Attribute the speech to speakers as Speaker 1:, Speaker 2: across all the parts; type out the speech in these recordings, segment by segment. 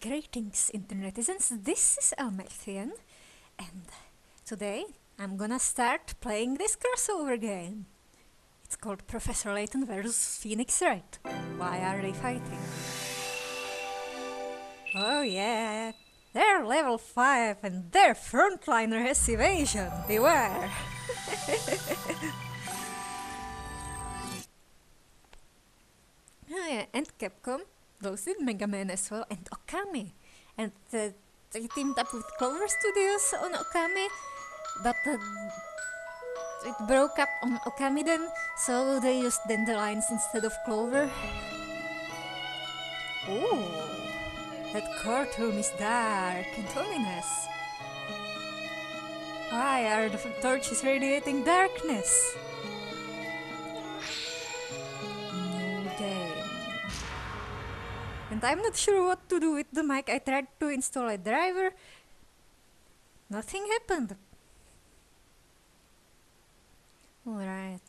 Speaker 1: Greetings, internetizens. This is Elmerthien, and today I'm gonna start playing this crossover game. It's called Professor Layton versus Phoenix Wright. Why are they fighting? Oh yeah, they're level 5 and their frontliner has evasion. Beware! Oh yeah, and Capcom, those did Mega Man as well, and Okami. And they teamed up with Clover Studios on Okami, but it broke up on Okami then, so they used Dandelions instead of Clover. Ooh, that courtroom is dark and ominous. Why are the torches radiating darkness? New game. And I'm not sure what to do with the mic. I tried to install a driver. Nothing happened. Alright.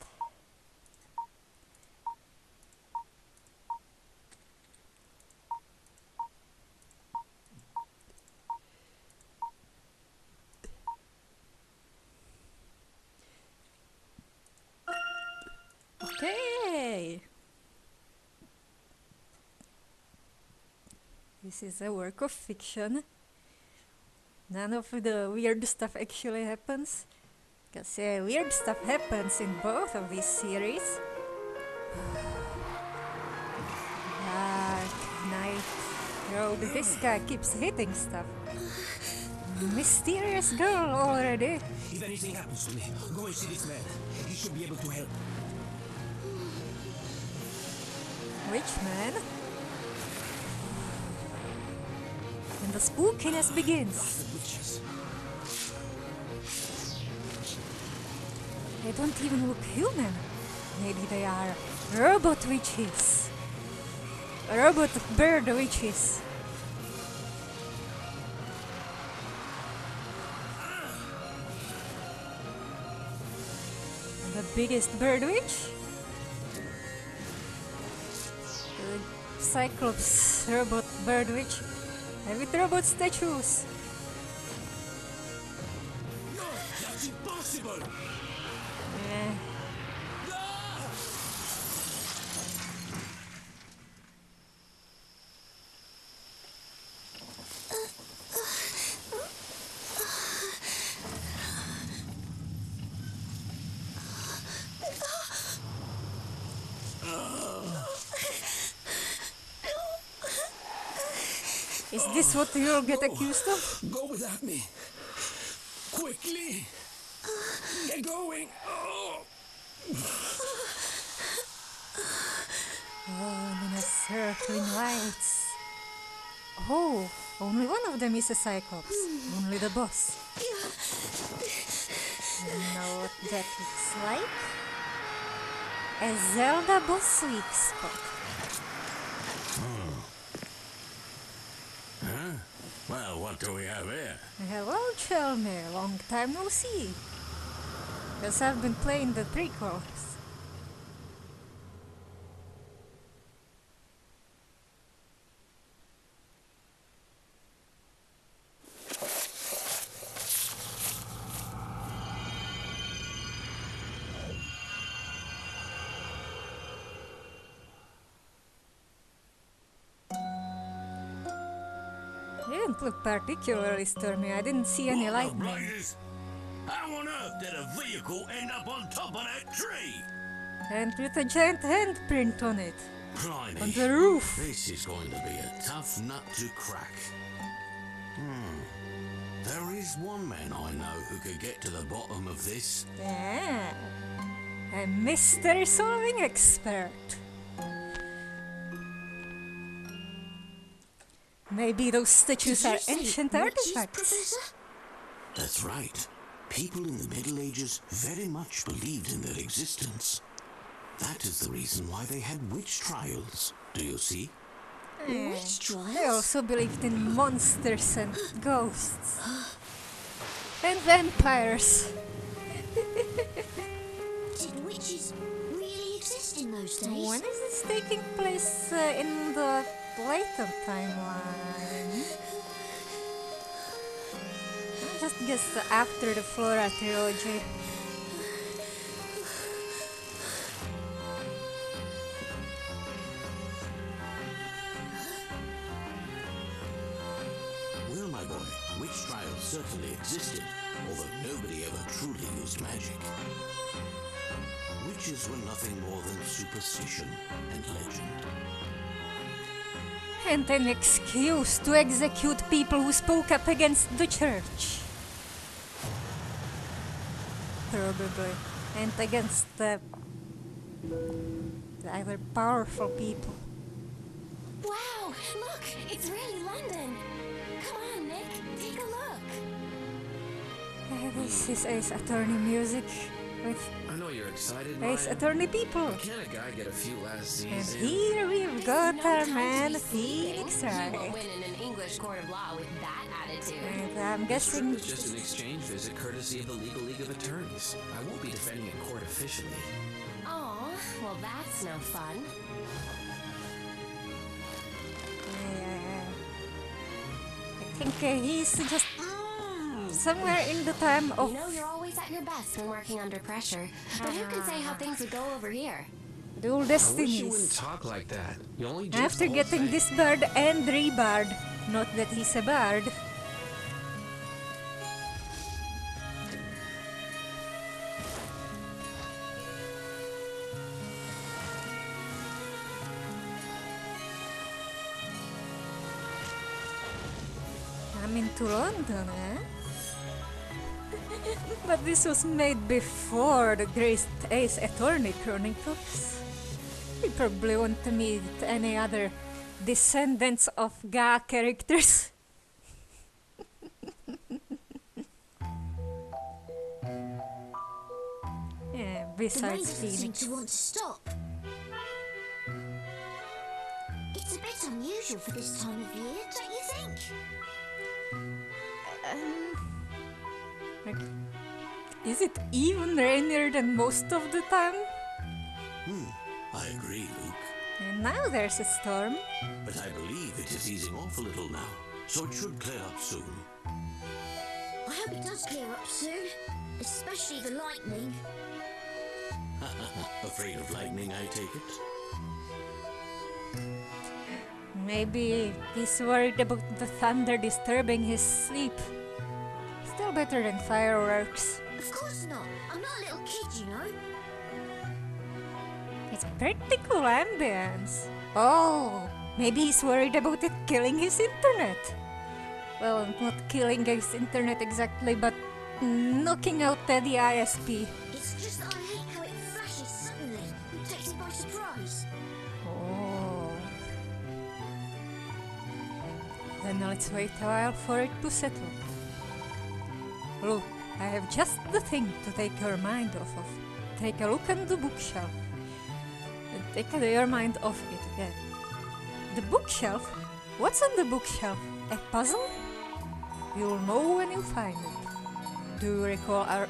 Speaker 1: Okay. This is a work of fiction. None of the weird stuff actually happens. Because weird stuff happens in both of these series. Dark night road. This guy keeps hitting stuff. Mysterious girl already.
Speaker 2: If anything happens to me, go and see this man. He should be able to help.
Speaker 1: Which man? And the spookiness begins.
Speaker 2: The witches.
Speaker 1: They don't even look human. Maybe they are robot witches. Robot bird witches. The biggest bird witch? The Cyclops robot bird witch. With robot statues.
Speaker 2: No, that's impossible.
Speaker 1: Eh. Is this what you'll get accused of?
Speaker 2: Go without me. Quickly. Get going. Oh.
Speaker 1: Oh, and then a circling lights. Oh, only one of them is a Cyclops. Only the boss. You know what that looks like? A Zelda boss weak spot.
Speaker 2: Huh? Well, what do we have here?
Speaker 1: Hello, Chelmer. Long time no see. Because I've been playing the prequels. It didn't look particularly stormy. I didn't see any lightning.
Speaker 2: Raiders? How on earth did a vehicle end up on top of that tree?
Speaker 1: And with a giant handprint on it.
Speaker 2: Blimey.
Speaker 1: On the roof.
Speaker 2: This is going to be a tough nut to crack. There is one man I know who could get to the bottom of this.
Speaker 1: Yeah. A mystery solving expert. Maybe those statues are ancient artifacts.
Speaker 3: Professor?
Speaker 2: That's right. People in the Middle Ages very much believed in their existence. That is the reason why they had witch trials. Do you see?
Speaker 3: Witch trials?
Speaker 1: They also believed in monsters and ghosts. And vampires.
Speaker 3: Did witches really exist in those days?
Speaker 1: When is this taking place in the Layton timeline? just guess after the Flora trilogy.
Speaker 2: Well, my boy, witch trials certainly existed, although nobody ever truly used magic. Witches were nothing more than superstition and legend.
Speaker 1: And an excuse to execute people who spoke up against the church. Probably. And against the other powerful people.
Speaker 3: Wow, look, it's really London. Come on, Nick, take a look.
Speaker 1: This is Ace Attorney music with
Speaker 4: I know you're excited,
Speaker 1: Ace
Speaker 4: Maya.
Speaker 1: Attorney people.
Speaker 4: Can a guy get a few last
Speaker 1: And
Speaker 4: Z's in?
Speaker 1: here we've got our man Phoenix
Speaker 5: You
Speaker 1: Wright.
Speaker 5: won't win in an English court of law with that attitude.
Speaker 1: And I'm
Speaker 4: This trip
Speaker 1: guessing
Speaker 4: is just an exchange visit courtesy of the Legal League of Attorneys. I won't be defending in court officially.
Speaker 5: Aw, well that's no fun.
Speaker 1: I think he's just somewhere in the time of
Speaker 5: You know you're always at your best when working under pressure. But who can say how things would go over here?
Speaker 1: dual
Speaker 4: I wish you wouldn't
Speaker 1: destinies.
Speaker 4: talk like that. You only jinx
Speaker 1: After
Speaker 4: the whole
Speaker 1: getting
Speaker 4: thing.
Speaker 1: disbarred and rebarred. Not that he's a bard. I'm into London, eh? But this was made before the Great Ace Attorney Chronicles. We probably want to meet any other descendants of Ga characters. Yeah,
Speaker 3: The rain
Speaker 1: besides
Speaker 3: doesn't seem
Speaker 1: Phoenix.
Speaker 3: to want to stop. It's a bit unusual for this time of year, don't you think?
Speaker 1: Like, is it even rainier than most of the time?
Speaker 2: I agree, Luke.
Speaker 1: And now there's a storm.
Speaker 2: But I believe it is easing off a little now, so it should clear up soon.
Speaker 3: I hope it does clear up soon, especially the lightning.
Speaker 2: Afraid of lightning, I take it?
Speaker 1: Maybe he's worried about the thunder disturbing his sleep. Still better than fireworks.
Speaker 3: Of course not. I'm not a little kid, you know.
Speaker 1: It's pretty cool ambience. Oh, maybe he's worried about it killing his internet. Well, not killing his internet exactly, but knocking out the ISP.
Speaker 3: It's just that I hate how it flashes suddenly. It takes me by surprise.
Speaker 1: Oh. Then let's wait a while for it to settle. Look, I have just the thing to take your mind off of. Take a look on the bookshelf. And take your mind off it again. The bookshelf? What's on the bookshelf? A puzzle? You'll know when you find it. Do you recall our...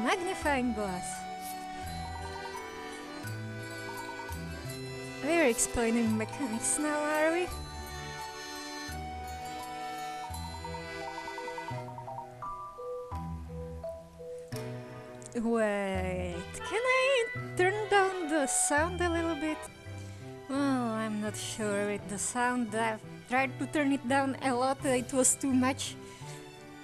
Speaker 1: magnifying glass? We're explaining mechanics now, are we? Wait, can I turn down the sound a little bit? Well, I'm not sure with the sound. I've tried to turn it down a lot, it was too much.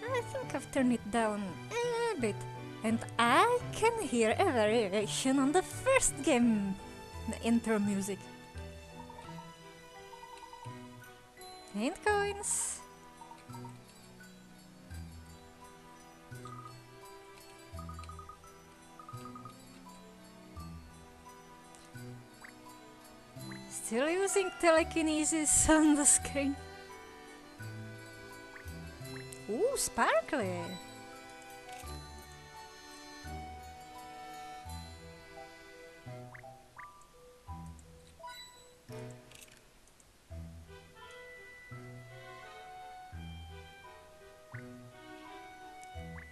Speaker 1: I think I've turned it down a bit. And I can hear a variation on the first game, the intro music. And coins. Still using telekinesis on the screen. Ooh, sparkly.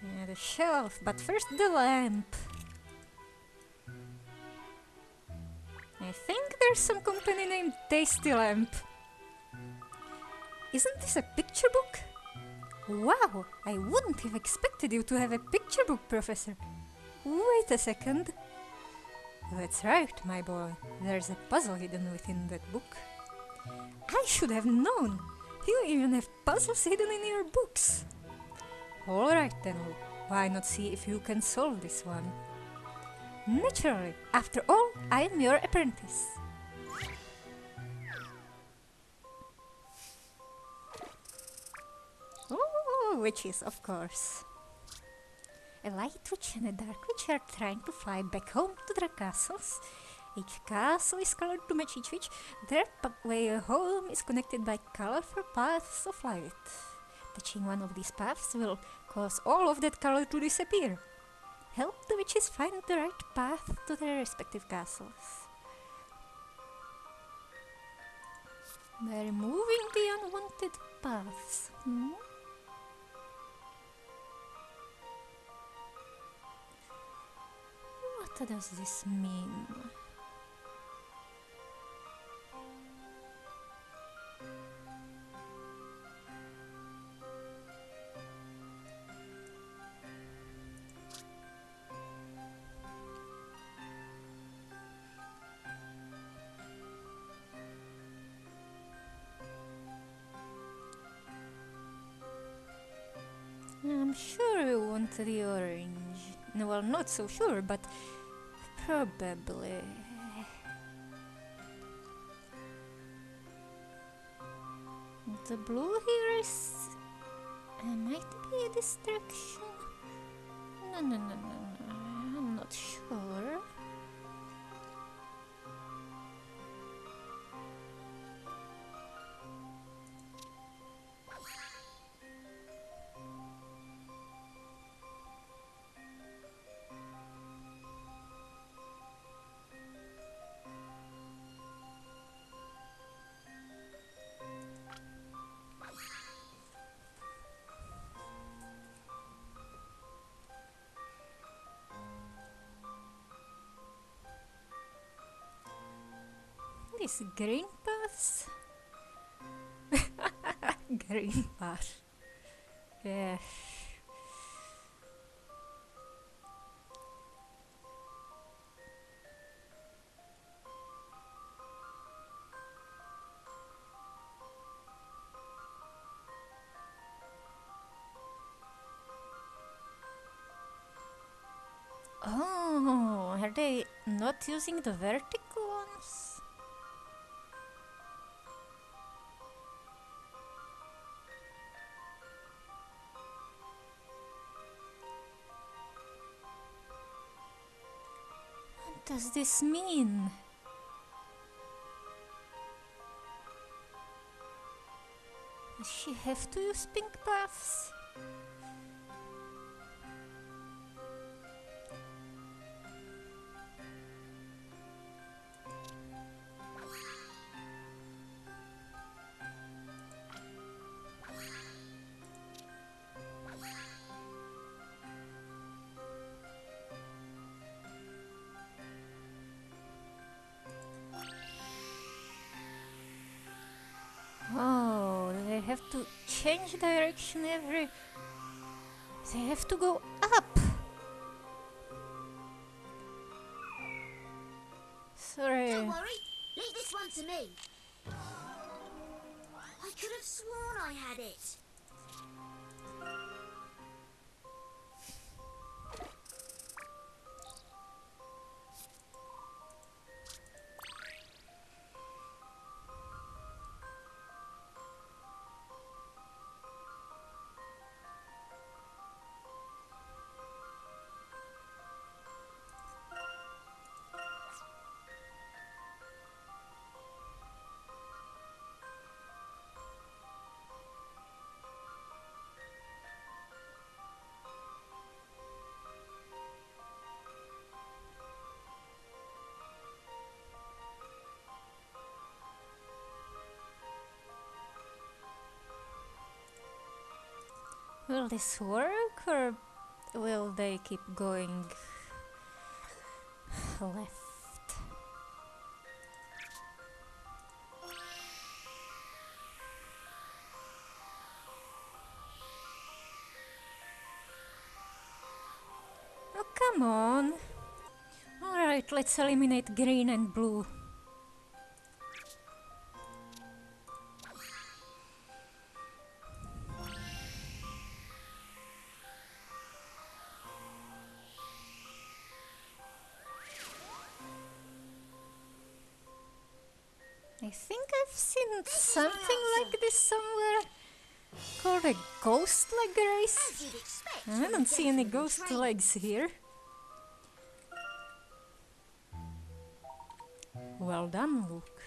Speaker 1: Yeah, the shelf, but first the lamp. I think there's some company named Tasty Lamp. Isn't this a picture book? Wow, I wouldn't have expected you to have a picture book, Professor. Wait a second. That's right, my boy. There's a puzzle hidden within that book. I should have known. You even have puzzles hidden in your books. Alright then, why not see if you can solve this one? Naturally, after all, I am your apprentice. Oh, witches, of course. A light witch and a dark witch are trying to fly back home to their castles. Each castle is colored to match each witch. Their way home is connected by colorful paths of light. Touching one of these paths will cause all of that color to disappear. Help the witches find the right path to their respective castles. By removing the unwanted paths. What does this mean? I'm sure you want the orange. Well, not so sure, but probably. The blue here is... might be a distraction. No. I'm not sure. These green paths? Green path. Yeah. Oh, are they not using the vertical ones? What does this mean? Does she have to use pink paths? Oh, they have to change direction every... They have to go up! Sorry.
Speaker 3: Don't worry, leave this one to me. I could have sworn I had it.
Speaker 1: Will this work, or will they keep going left? Come on. Alright, let's eliminate green and blue. I think I've seen something like this somewhere. Called a ghost leg race? I don't see any ghost legs here. Well done, Luke.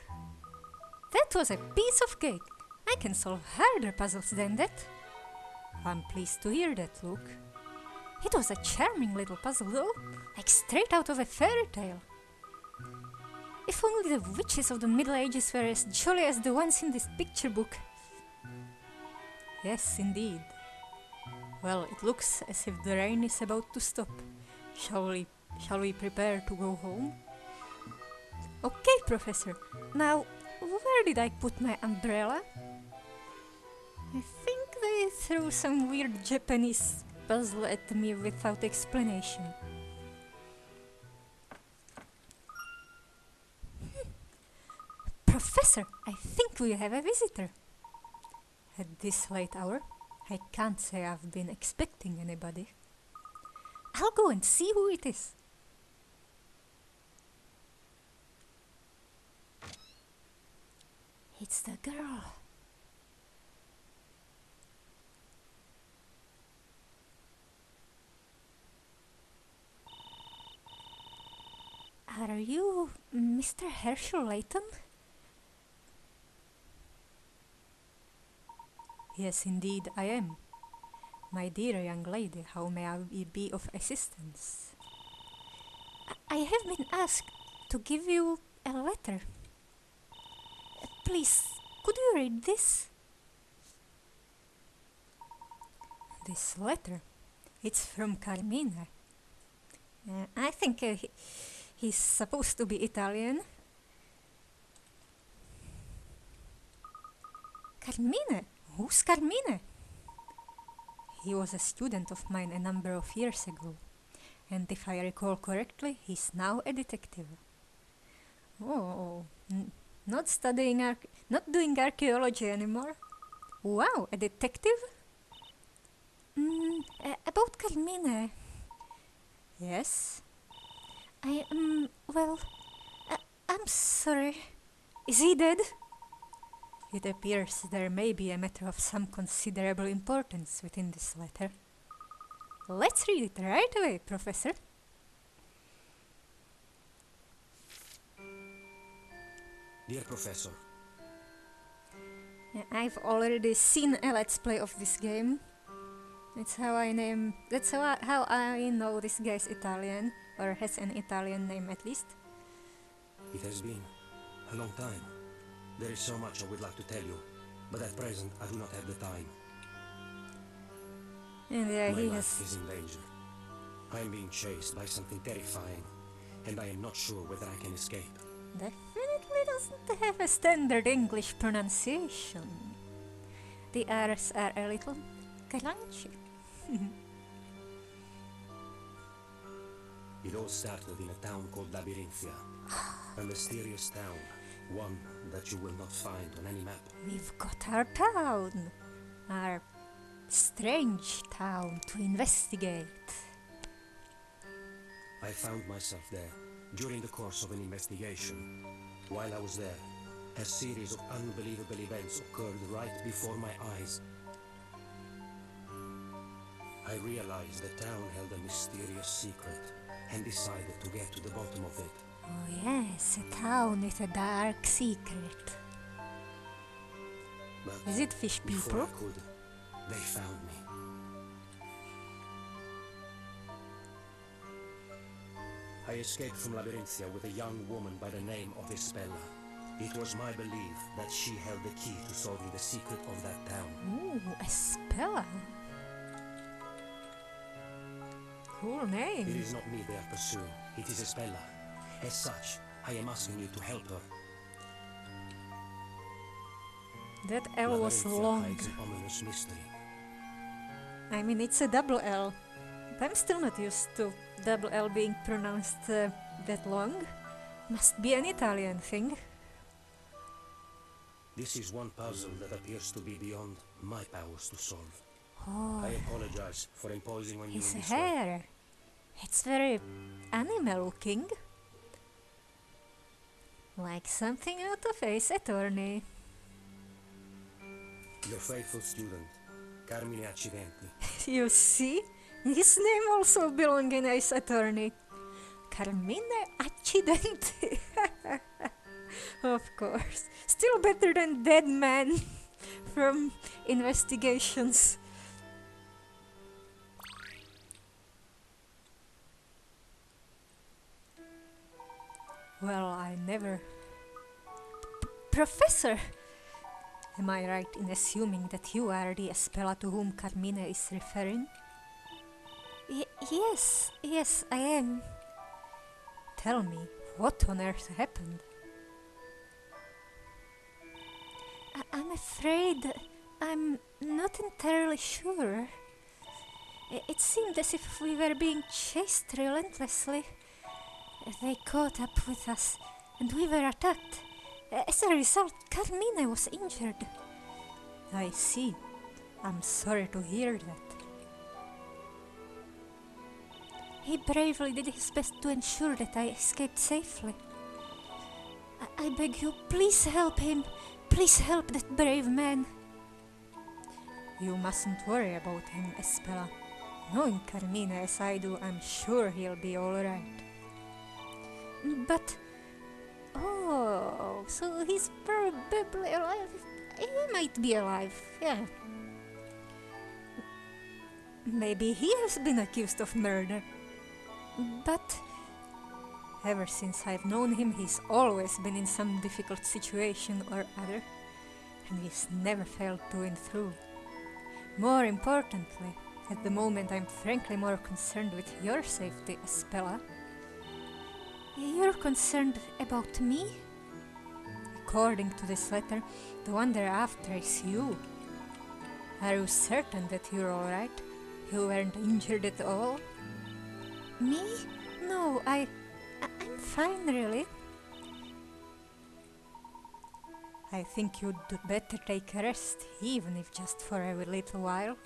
Speaker 1: That was a piece of cake. I can solve harder puzzles than that. I'm pleased to hear that, Luke. It was a charming little puzzle, though, like straight out of a fairy tale. If only the witches of the Middle Ages were as jolly as the ones in this picture book. Yes, indeed. Well, it looks as if the rain is about to stop. Shall we prepare to go home? Okay, Professor. Now, where did I put my umbrella? I think they threw some weird Japanese puzzle at me without explanation. Professor, I think we have a visitor. At this late hour, I can't say I've been expecting anybody. I'll go and see who it is. It's the girl. Are you Mr. Herschel Layton? Yes, indeed, I am. My dear young lady, how may I be of assistance? I have been asked to give you a letter. Please, could you read this? This letter? It's from Carmine. I think he's supposed to be Italian. Carmine? Who's Carmine? He was a student of mine a number of years ago, and if I recall correctly, he's now a detective. Oh, not doing archaeology anymore. Wow, a detective? About Carmine. Yes? I'm sorry. Is he dead? It appears there may be a matter of some considerable importance within this letter. Let's read it right away, Professor.
Speaker 4: Dear Professor,
Speaker 1: I've already seen a let's play of this game. That's how I know this guy's Italian, or has an Italian name at least.
Speaker 4: it has been a long time. There is so much I would like to tell you, but at present I do not have the time.
Speaker 1: And
Speaker 4: My
Speaker 1: he
Speaker 4: life
Speaker 1: has...
Speaker 4: is in danger. I am being chased by something terrifying, and I am not sure whether I can escape.
Speaker 1: Definitely doesn't have a standard English pronunciation. The R's are a little crunchy.
Speaker 4: It all started in a town called Labyrinthium, a mysterious town, one that you will not find on any map.
Speaker 1: We've got our town, our strange town to investigate.
Speaker 4: I found myself there during the course of an investigation. While I was there, a series of unbelievable events occurred right before my eyes. I realized the town held a mysterious secret and decided to get to the bottom of it.
Speaker 1: Oh yes, a town with a dark secret.
Speaker 4: But
Speaker 1: Is it fish
Speaker 4: before
Speaker 1: people?
Speaker 4: I could, they found me. I escaped from Labyrinthium with a young woman by the name of Isabella. It was my belief that she held the key to solving the secret of that town.
Speaker 1: Ooh, a spell. Cool
Speaker 4: It
Speaker 1: name.
Speaker 4: is not me they are pursuing, it is Isabella. As such, I am asking you to help her.
Speaker 1: That L was
Speaker 4: Labyrinthium
Speaker 1: long.
Speaker 4: hides an ominous mystery.
Speaker 1: I mean, it's a double L. I'm still not used to double L being pronounced that long. Must be an Italian thing.
Speaker 4: This is one puzzle that appears to be beyond my powers to solve.
Speaker 1: Oh,
Speaker 4: I apologize for imposing on you
Speaker 1: his
Speaker 4: in this way.
Speaker 1: hair. It's very animal looking. Like something out of Ace Attorney.
Speaker 4: Your faithful student, Carmine Accidenti.
Speaker 1: You see? His name also belongs in Ace Attorney. Carmine Accidenti. Of course. Still better than Dead Man from Investigations. Well, I never... Professor! Am I right in assuming that you are the Espela to whom Carmine is referring? Yes, I am. Tell me, what on earth happened? I'm afraid I'm not entirely sure. It seemed as if we were being chased relentlessly. They caught up with us, and we were attacked. As a result, Carmine was injured. I see. I'm sorry to hear that. He bravely did his best to ensure that I escaped safely. I beg you, please help him. Please help that brave man. You mustn't worry about him, Espela. Knowing Carmine as I do, I'm sure he'll be alright. But... Oh, so he's probably alive. He might be alive, yeah. Maybe he has been accused of murder. But ever since I've known him, he's always been in some difficult situation or other, and he's never failed to win through. More importantly, at the moment I'm frankly more concerned with your safety, Espela. You're concerned about me? According to this letter, the one they're after is you. Are you certain that you're alright? You weren't injured at all? Me? No, I'm fine, really. I think you'd better take a rest, even if just for a little while.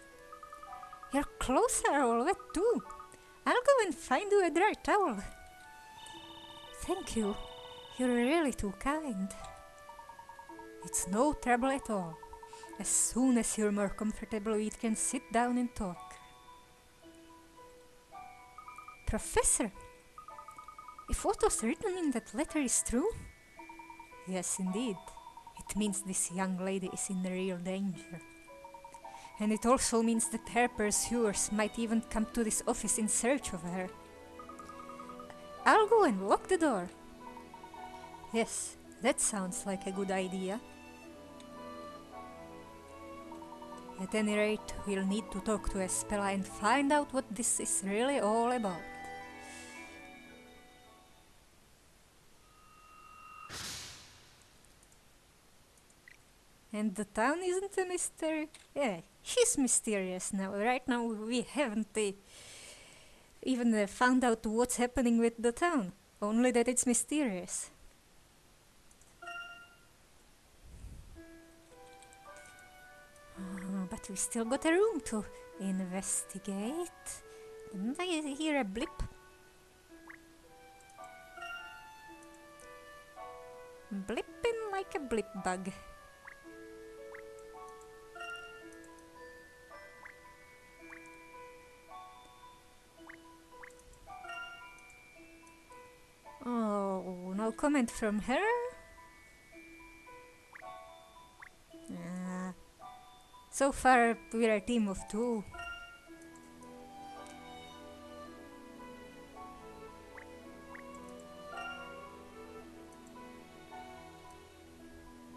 Speaker 1: Your clothes are all wet too. I'll go and find you a dry towel. Thank you. You're really too kind. It's no trouble at all. As soon as you're more comfortable, we can sit down and talk. Professor, if what was written in that letter is true, yes, indeed, it means this young lady is in real danger. And it also means that her pursuers might even come to this office in search of her. I'll go and lock the door. Yes, that sounds like a good idea. At any rate, we'll need to talk to Espela and find out what this is really all about. And the town isn't a mystery? Yeah, she's mysterious now. Right now we haven't even found out what's happening with the town. Only that it's mysterious. But we still got a room to investigate. Didn't I hear a blip? Blipping like a blip bug. Oh, no comment from her? So far, we're a team of two.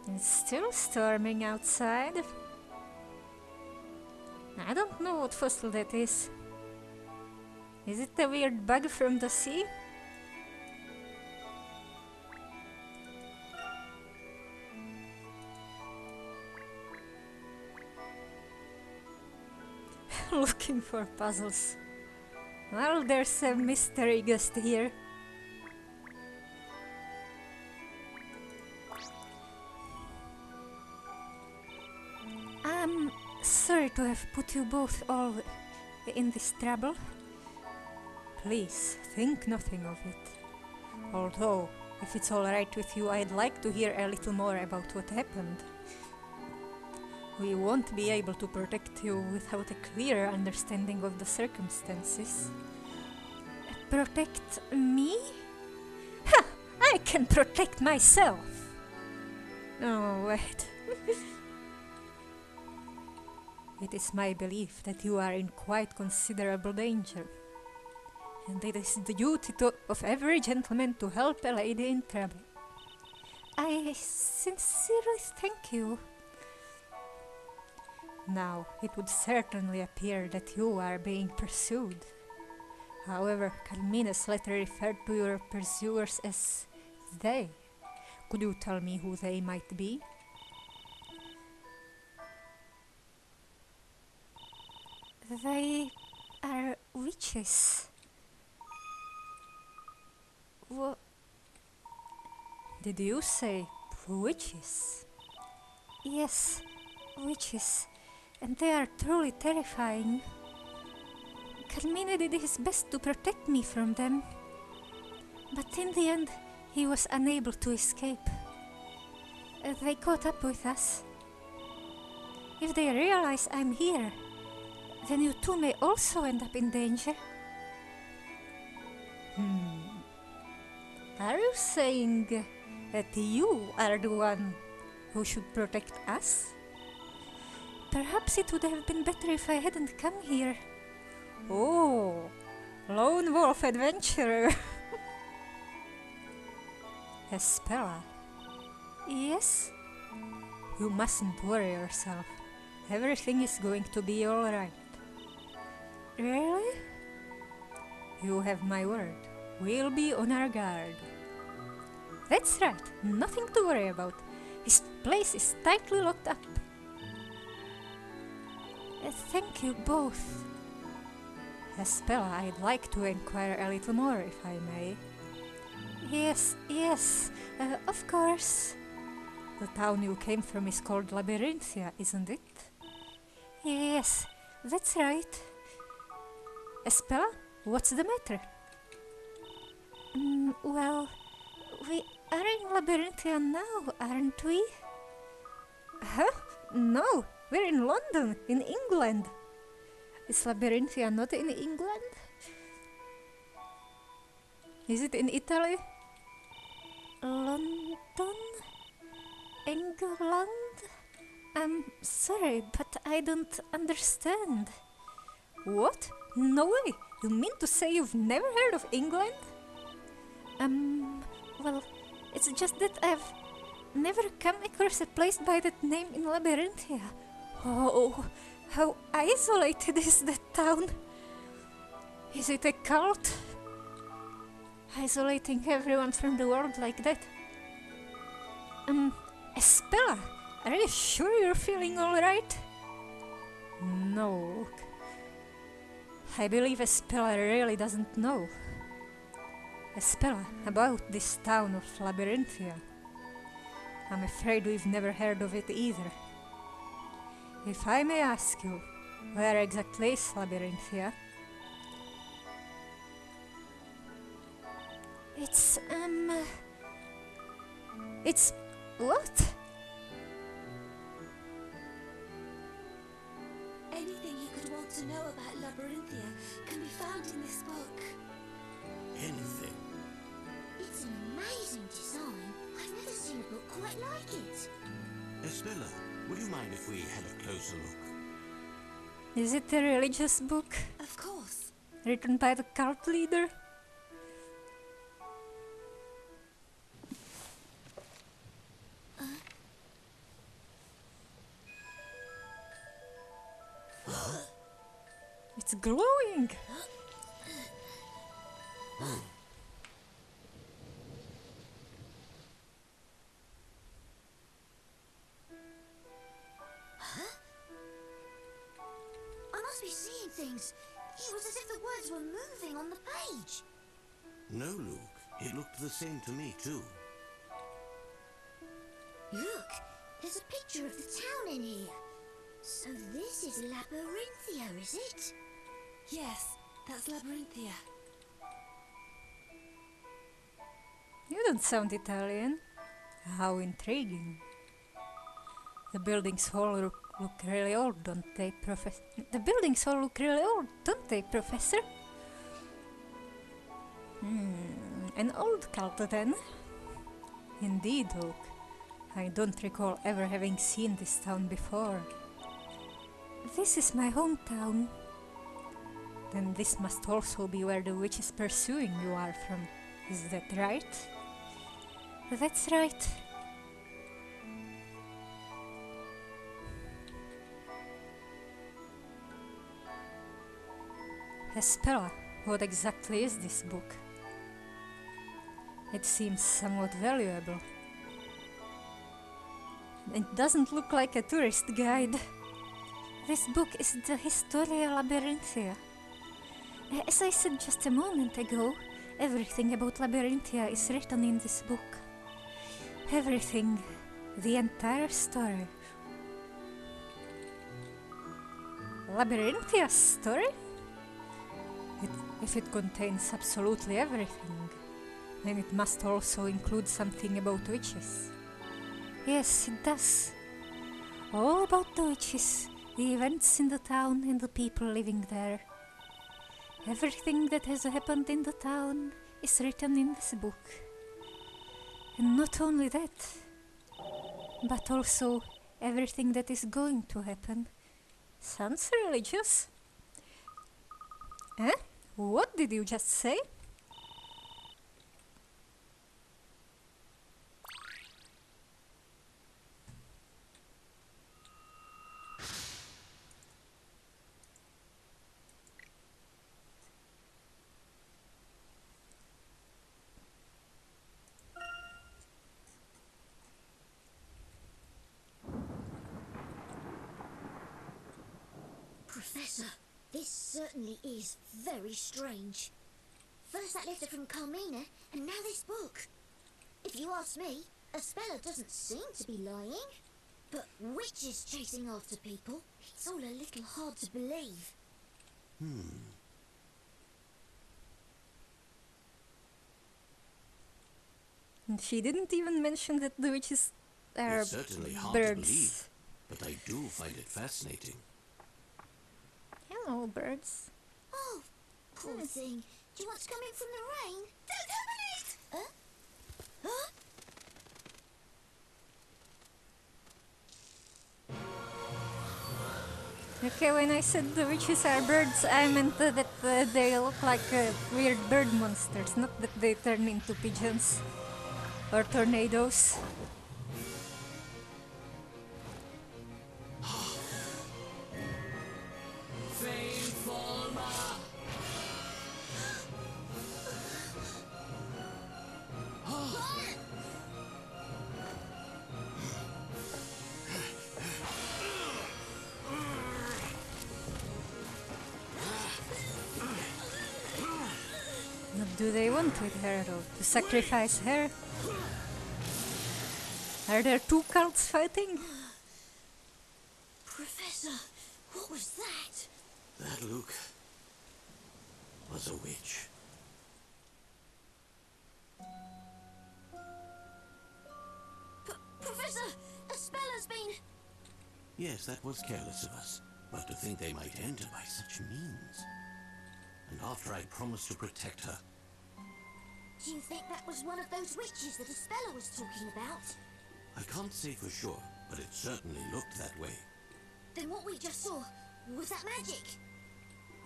Speaker 1: It's still storming outside. I don't know what fossil that is. Is it a weird bug from the sea? Looking for puzzles. Well, there's a mystery guest here. I'm sorry to have put you both all in this trouble. Please, think nothing of it. Although, if it's alright with you, I'd like to hear a little more about what happened. We won't be able to protect you without a clear understanding of the circumstances. Protect me? Ha! I can protect myself! Oh, wait. It is my belief that you are in quite considerable danger, and it is the duty of every gentleman to help a lady in trouble. I sincerely thank you. Now, it would certainly appear that you are being pursued. However, Carmina's letter referred to your pursuers as they. Could you tell me who they might be? They are witches. What? Did you say witches? Yes, witches. And they are truly terrifying. Carmine did his best to protect me from them. But in the end, he was unable to escape. They caught up with us. If they realize I'm here, then you too may also end up in danger. Are you saying that you are the one who should protect us? Perhaps it would have been better if I hadn't come here. Oh, lone wolf adventurer. Espella. Yes? You mustn't worry yourself. Everything is going to be alright. Really? You have my word. We'll be on our guard. That's right, nothing to worry about. His place is tightly locked up. Thank you both. Espella, I'd like to inquire a little more, if I may. Yes, of course. The town you came from is called Labyrinthia, isn't it? Yes, that's right. Espella, what's the matter? Well, we are in Labyrinthia now, aren't we? Huh? No, we're in London, in England. Is Labyrinthia not in England? Is it in Italy? London? England? I'm sorry, but I don't understand. What? No way! You mean to say you've never heard of England? Well, it's just that I've never come across a place by that name in Labyrinthia. Oh, how isolated is that town? Is it a cult? Isolating everyone from the world like that? Espella, are you sure you're feeling alright? No. I believe Espella really doesn't know. Espella, about this town of Labyrinthia. I'm afraid we've never heard of it either. If I may ask you, where exactly is Labyrinthia? It's what?
Speaker 3: Anything you could want to know about Labyrinthia can be found in this book.
Speaker 2: Anything.
Speaker 3: It's an amazing design. I've never seen a book quite like it.
Speaker 2: Espella, would you mind if we had a closer look?
Speaker 1: Is it a religious book?
Speaker 3: Of course.
Speaker 1: Written by the cult leader? It's glowing!
Speaker 3: I must be seeing things. It was as if the words were moving on the page.
Speaker 2: No, Luke. It looked the same to me, too.
Speaker 3: Look, there's a picture of the town in here. So this is Labyrinthia, is it?
Speaker 5: Yes, that's Labyrinthia.
Speaker 1: You don't sound Italian. How intriguing. The buildings all look really old, don't they, Professor? The buildings all look really old, don't they, Professor? An old cult then. Indeed, Luke. I don't recall ever having seen this town before. This is my hometown. Then this must also be where the witches pursuing you are from. Is that right? That's right. Hespera, what exactly is this book? It seems somewhat valuable. It doesn't look like a tourist guide. This book is the Historia Labyrinthia. As I said just a moment ago, everything about Labyrinthia is written in this book. Everything. The entire story. Labyrinthia's story? If it contains absolutely everything, then it must also include something about witches. Yes, it does. All about the witches, the events in the town and the people living there. Everything that has happened in the town is written in this book. And not only that, but also everything that is going to happen. Sounds religious. Eh? What did you just say?
Speaker 3: Professor, this certainly is very strange. First that letter from Carmina, and now this book. If you ask me, Espella doesn't seem to be lying. But witches chasing after people, it's all a little hard to believe.
Speaker 1: And she didn't even mention that the witches are
Speaker 2: It's certainly hard to
Speaker 1: birds.
Speaker 2: believe, but I do find it fascinating.
Speaker 1: Hello, birds.
Speaker 3: Oh, poor thing. Do you want to come in from the rain? Don't open it! Huh? Huh?
Speaker 1: Okay, when I said the witches are birds, I meant that they look like weird bird monsters, not that they turn into pigeons or tornadoes. What do they want with her, though? To sacrifice her? Are there two cults fighting?
Speaker 3: Professor, what was that?
Speaker 2: That, Luke, was a witch.
Speaker 3: Professor, Espella's been...
Speaker 2: Yes, that was careless of us. But to think they might enter by such means. And after I promised to protect her.
Speaker 3: Do you think that was one of those witches that Espella was talking about?
Speaker 2: I can't say for sure, but it certainly looked that way.
Speaker 3: Then what we just saw, was that magic?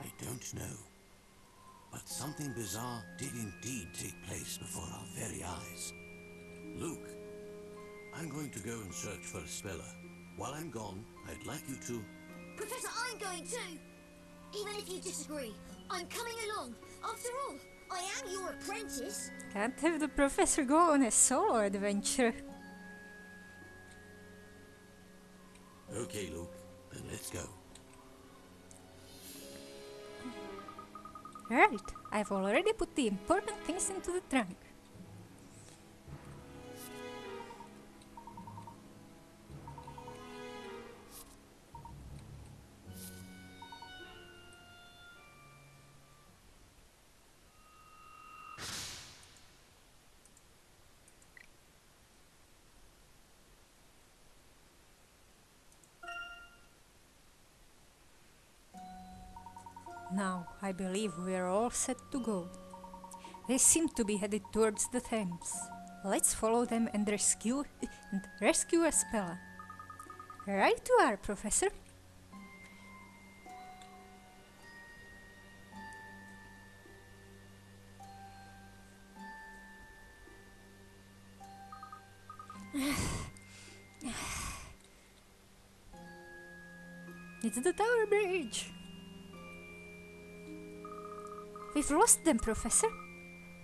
Speaker 2: I don't know. But something bizarre did indeed take place before our very eyes. Luke, I'm going to go and search for Espella. While I'm gone, I'd like you to...
Speaker 3: Professor, I'm going too! Even if you disagree, I'm coming along. After all, I am your apprentice.
Speaker 1: Can't have the professor go on a solo adventure.
Speaker 2: Okay, Luke, then let's go.
Speaker 1: Right, I've already put the important things into the trunk. Now, I believe we are all set to go. They seem to be headed towards the Thames. Let's follow them and rescue Espella. Right you are, Professor. It's the Tower Bridge. We've lost them, Professor.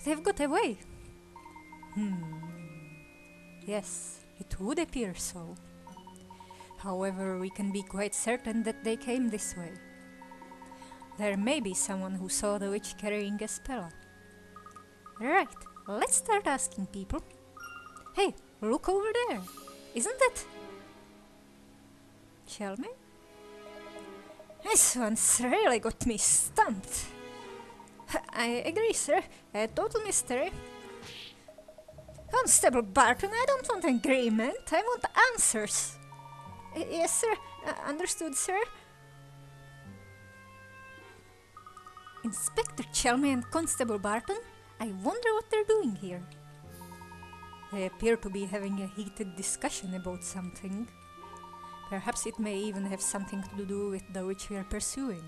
Speaker 1: They've got away. Yes, it would appear so. However, we can be quite certain that they came this way. There may be someone who saw the witch carrying Espella. Right, let's start asking people. Hey, look over there. Isn't that... Shelby? This one's really got me stumped. I agree, sir. A total mystery. Constable Barton, I don't want agreement. I want answers. Yes, sir. Understood, sir. Inspector Chelmy and Constable Barton, I wonder what they're doing here. They appear to be having a heated discussion about something. Perhaps it may even have something to do with the witch we are pursuing.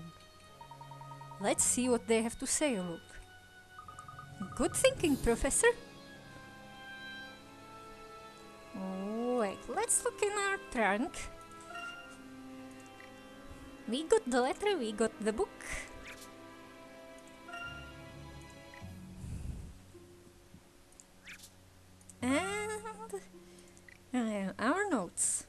Speaker 1: Let's see what they have to say, Luke. Good thinking, Professor. Oh, wait, let's look in our trunk. We got the letter, we got the book. And our notes.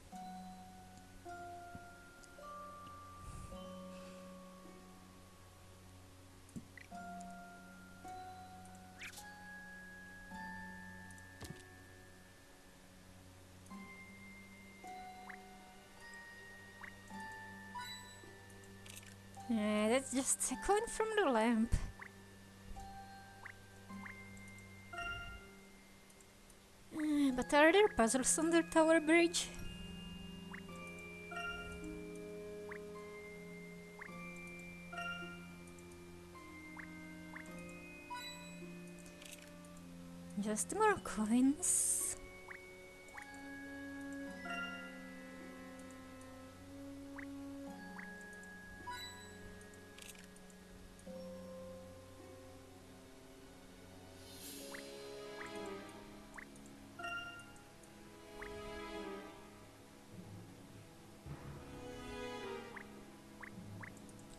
Speaker 1: That's just a coin from the lamp. But are there puzzles on the Tower Bridge? Just more coins.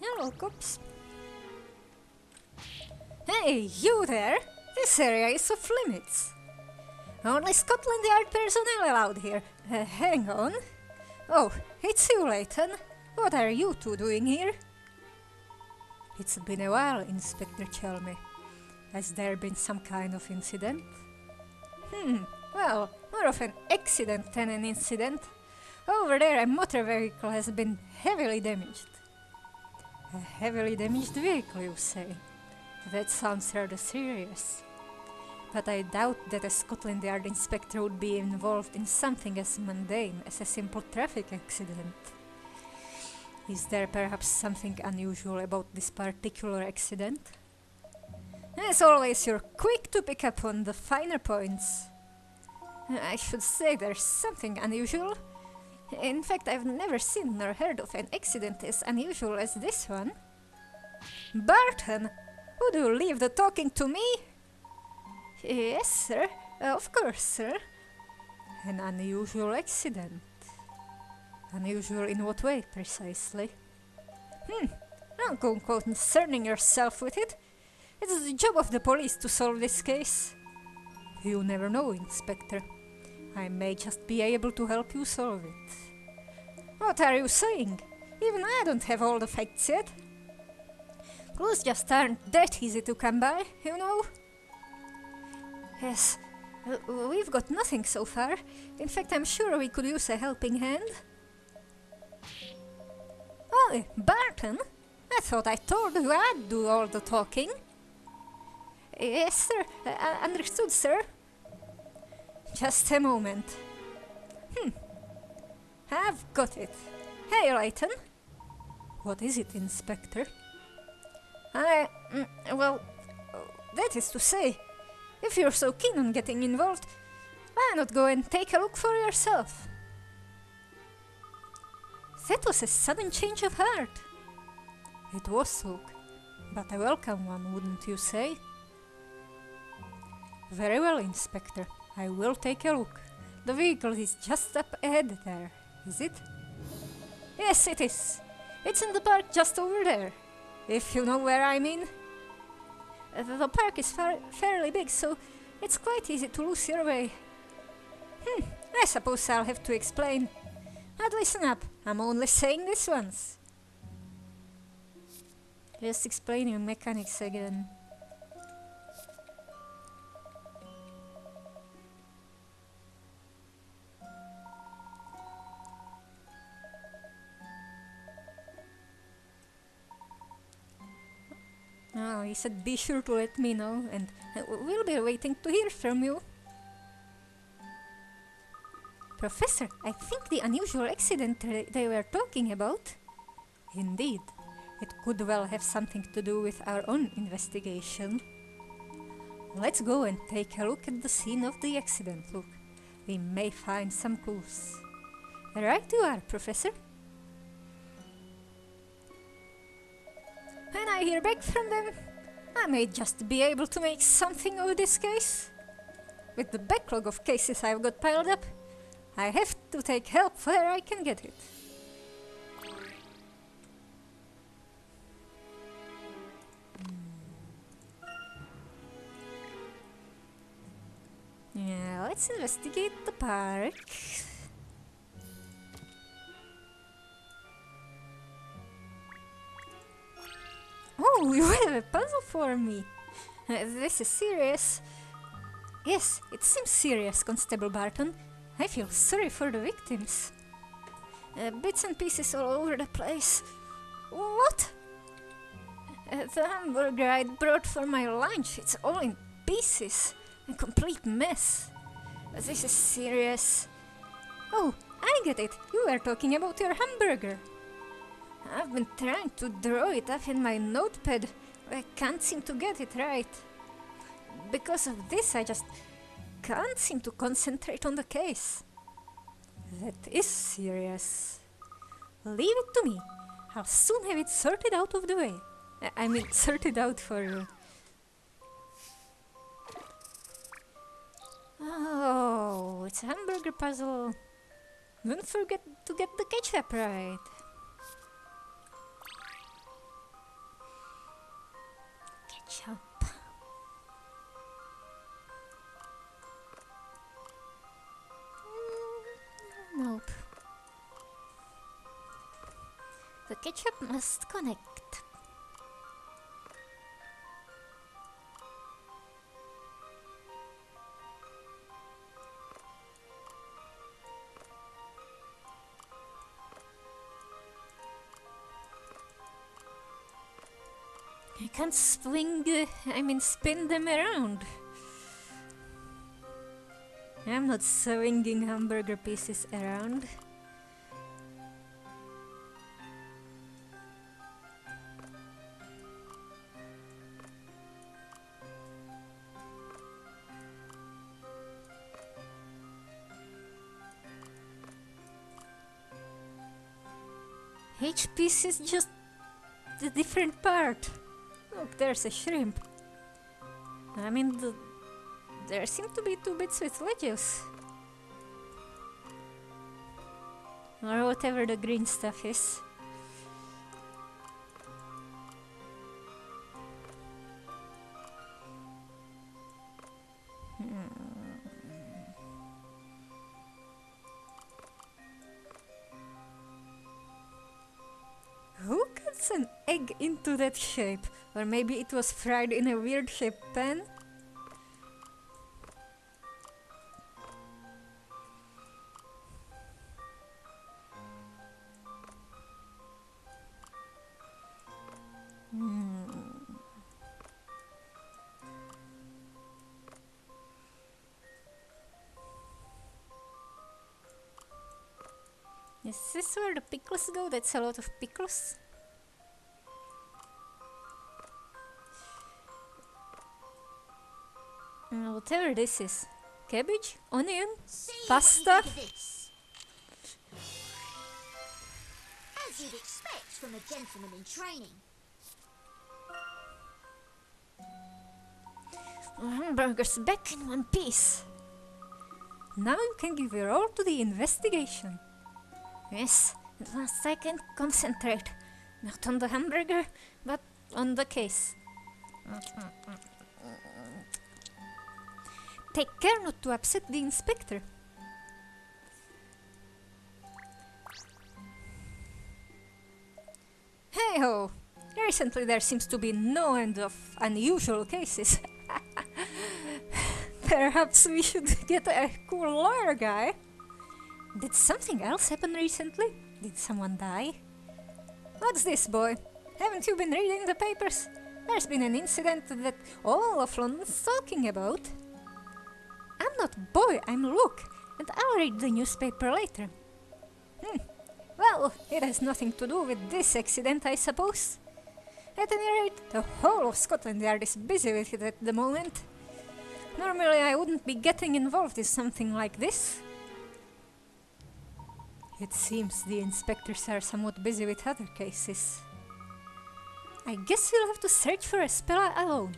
Speaker 1: Hello, cops. Hey, you there! This area is off limits. Only Scotland Yard personnel allowed here. Hang on. Oh, it's you, Layton. What are you two doing here? It's been a while, Inspector Chelmy. Has there been some kind of incident? Well, more of an accident than an incident. Over there, a motor vehicle has been heavily damaged. A heavily damaged vehicle, you say? That sounds rather serious. But I doubt that a Scotland Yard inspector would be involved in something as mundane as a simple traffic accident. Is there perhaps something unusual about this particular accident? As always, you're quick to pick up on the finer points. I should say there's something unusual. In fact, I've never seen nor heard of an accident as unusual as this one. Barton, would you leave the talking to me? Yes, sir. Of course, sir. An unusual accident. Unusual in what way, precisely? Don't go concerning yourself with it. It's the job of the police to solve this case. You never know, Inspector. I may just be able to help you solve it. What are you saying? Even I don't have all the facts yet. Clues just aren't that easy to come by, you know? Yes, we've got nothing so far. In fact, I'm sure we could use a helping hand. Oh, Barton? I thought I told you I'd do all the talking. Yes, sir. Understood, sir. Just a moment. I've got it. Hey, Layton. What is it, Inspector? Well, that is to say, if you're so keen on getting involved, why not go and take a look for yourself? That was a sudden change of heart. It was, Luke, but a welcome one, wouldn't you say? Very well, Inspector. I will take a look. The vehicle is just up ahead there, is it? Yes, it is. It's in the park just over there, if you know where I mean. The park is fairly big, so it's quite easy to lose your way. I suppose I'll have to explain. But listen up, I'm only saying this once. Just explain your mechanics again. Oh, he said be sure to let me know, and we'll be waiting to hear from you. Professor, I think the unusual accident they were talking about. Indeed, it could well have something to do with our own investigation. Let's go and take a look at the scene of the accident, Luke. We may find some clues. Right you are, Professor. When I hear back from them, I may just be able to make something of this case. With the backlog of cases I've got piled up, I have to take help where I can get it. Yeah, let's investigate the park. Oh, you have a puzzle for me. This is serious. Yes, it seems serious, Constable Barton. I feel sorry for the victims. Bits and pieces all over the place. What? The hamburger I brought for my lunch, it's all in pieces. A complete mess. This is serious. Oh, I get it. You were talking about your hamburger. I've been trying to draw it up in my notepad. I can't seem to get it right. Because of this, I just can't seem to concentrate on the case. That is serious. Leave it to me. I'll soon have it sorted out of the way. I mean, sorted out for you. Oh, it's a hamburger puzzle. Don't forget to get the ketchup right. Ketchup. Nope. The ketchup must connect. I can't spin them around. I'm not swinging hamburger pieces around. Each piece is just a different part. Look, there's a shrimp. I mean, there seem to be 2 bits with wedges. Or whatever the green stuff is. Who could was an egg into that shape? Or maybe it was fried in a weird shaped pan? Is this where the pickles go? That's a lot of pickles. Whatever this is. Cabbage? Onion?
Speaker 3: See
Speaker 1: Pasta?
Speaker 3: what you think of this. As you'd expect from a gentleman in training.
Speaker 1: Hamburgers back in one piece. Now you can give your all to the investigation. Yes, at last I can concentrate. Not on the hamburger, but on the case. Take care not to upset the inspector. Hey ho! Recently there seems to be no end of unusual cases. Perhaps we should get a cool lawyer guy. Did something else happen recently? Did someone die? What's this, boy? Haven't you been reading the papers? There's been an incident that all of London's talking about. I'm not boy, I'm Luke, and I'll read the newspaper later. Well, it has nothing to do with this accident, I suppose. At any rate, the whole of Scotland Yard is busy with it at the moment. Normally I wouldn't be getting involved in something like this. It seems the inspectors are somewhat busy with other cases. I guess we'll have to search for a spell alone.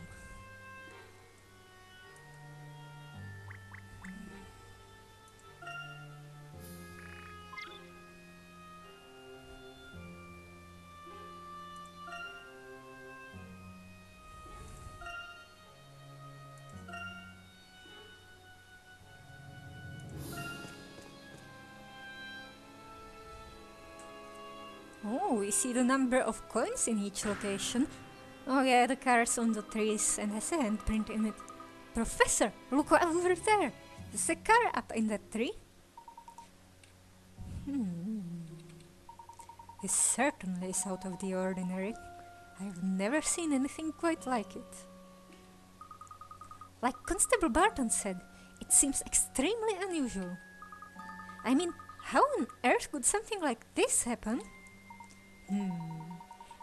Speaker 1: Oh, we see the number of coins in each location. Oh yeah, the car's on the trees and has a handprint in it. Professor, look over there. There's a car up in that tree. This certainly is out of the ordinary. I've never seen anything quite like it. Like Constable Barton said, it seems extremely unusual. I mean, how on earth could something like this happen?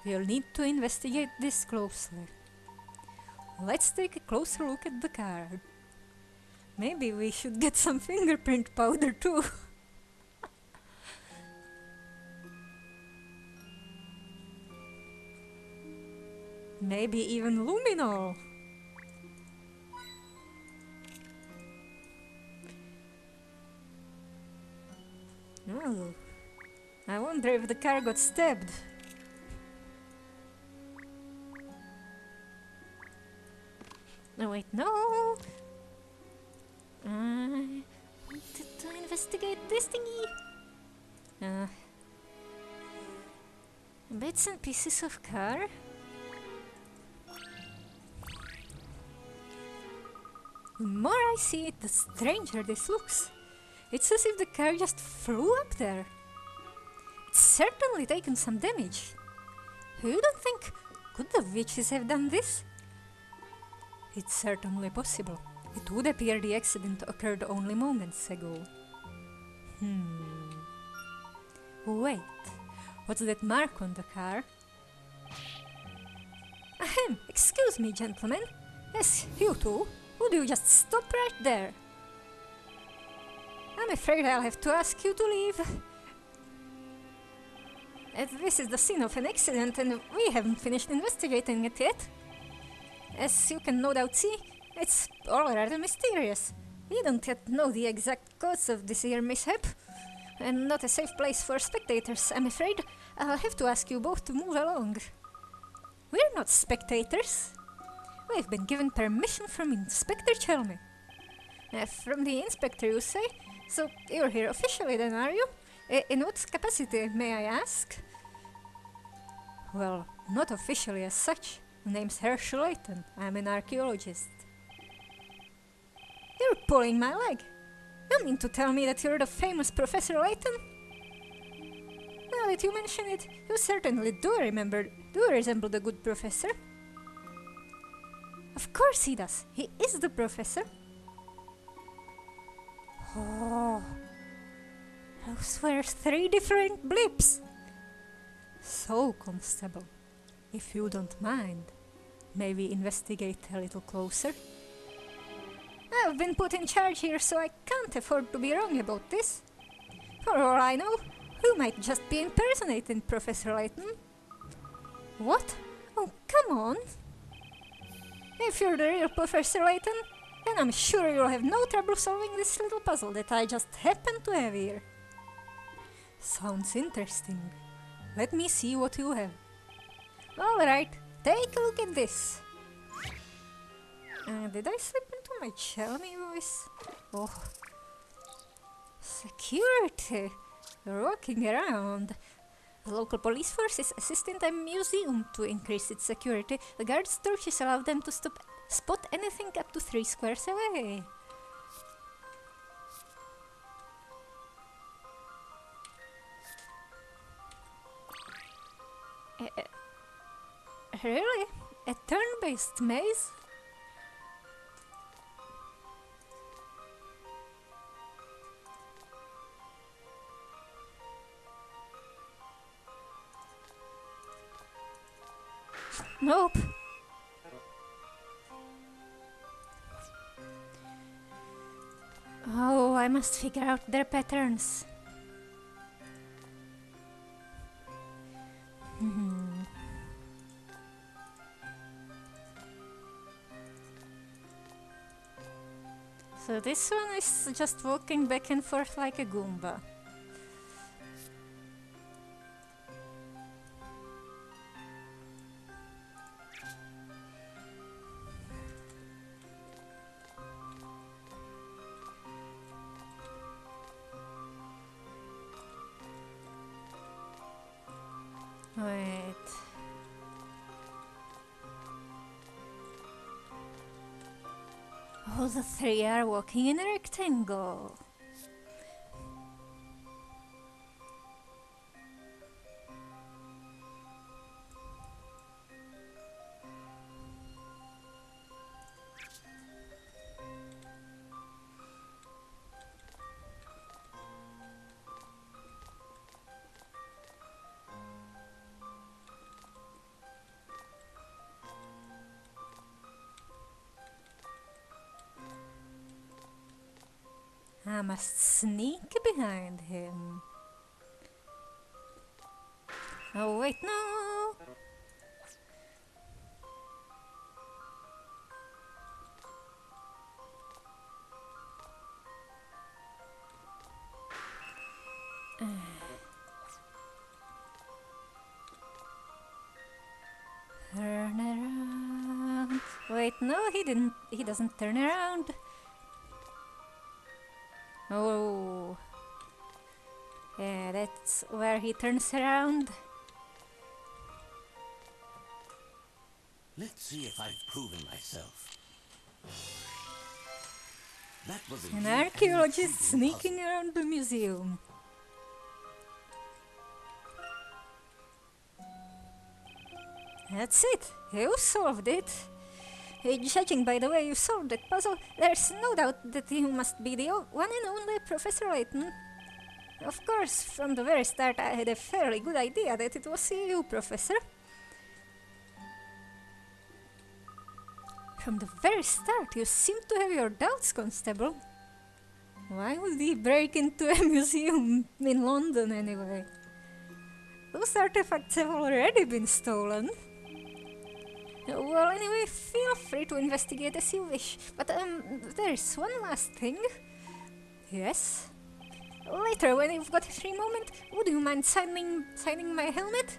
Speaker 1: We'll need to investigate this closely. Let's take a closer look at the car. Maybe we should get some fingerprint powder too. Maybe even luminol. Oh, I wonder if the car got stabbed. No, wait, no! I wanted to investigate this thingy. Bits and pieces of car. The more I see it, the stranger this looks. It's as if the car just flew up there. It's certainly taken some damage. You don't think, could the witches have done this? It's certainly possible. It would appear the accident occurred only moments ago. Wait, what's that mark on the car? Ahem, excuse me, gentlemen. Yes, you two. Would you just stop right there? I'm afraid I'll have to ask you to leave. This is the scene of an accident and we haven't finished investigating it yet. As you can no doubt see, it's all rather mysterious. We don't yet know the exact cause of this here mishap, and not a safe place for spectators, I'm afraid. I'll have to ask you both to move along. We're not spectators. We've been given permission from Inspector Chelmy. From the inspector, you say? So you're here officially then, are you? In what capacity, may I ask? Well, not officially as such. My name's Professor Layton. I'm an archaeologist. You're pulling my leg. You mean to tell me that you're the famous Professor Layton? Now that you mention it, you certainly do resemble the good professor. Of course he does. He is the professor. Oh, those were 3 different blips. So, Constable, if you don't mind, may we investigate a little closer? I've been put in charge here, so I can't afford to be wrong about this. For all I know, you might just be impersonating Professor Layton. What? Oh, come on. If you're the real Professor Layton, then I'm sure you'll have no trouble solving this little puzzle that I just happen to have here. Sounds interesting. Let me see what you have. Alright, take a look at this. Did I slip into my Chelmy voice? Oh. Security. They're walking around. The local police force is assisting the museum to increase its security. The guards' torches allow them to spot anything up to 3 squares away. Really? A turn-based maze? Nope. Oh, I must figure out their patterns. So this one is just walking back and forth like a Goomba. Wait. All the 3 are walking in a rectangle. I must sneak behind him. Oh wait, no! Turn around. Wait, no, he doesn't turn around. Oh. Yeah, that's where he turns around.
Speaker 2: Let's see if I've proven myself. That was
Speaker 1: An
Speaker 2: indeed
Speaker 1: archaeologist
Speaker 2: intriguing puzzle.
Speaker 1: sneaking around the museum. That's it. You solved it. Judging by the way you solved that puzzle, there's no doubt that you must be the one and only Professor Layton. Of course, from the very start I had a fairly good idea that it was you, Professor. From the very start you seemed to have your doubts, Constable. Why would he break into a museum in London anyway? Those artifacts have already been stolen. Well, anyway, feel free to investigate as you wish. But there's one last thing. Yes? Later, when you've got a free moment, would you mind signing my helmet?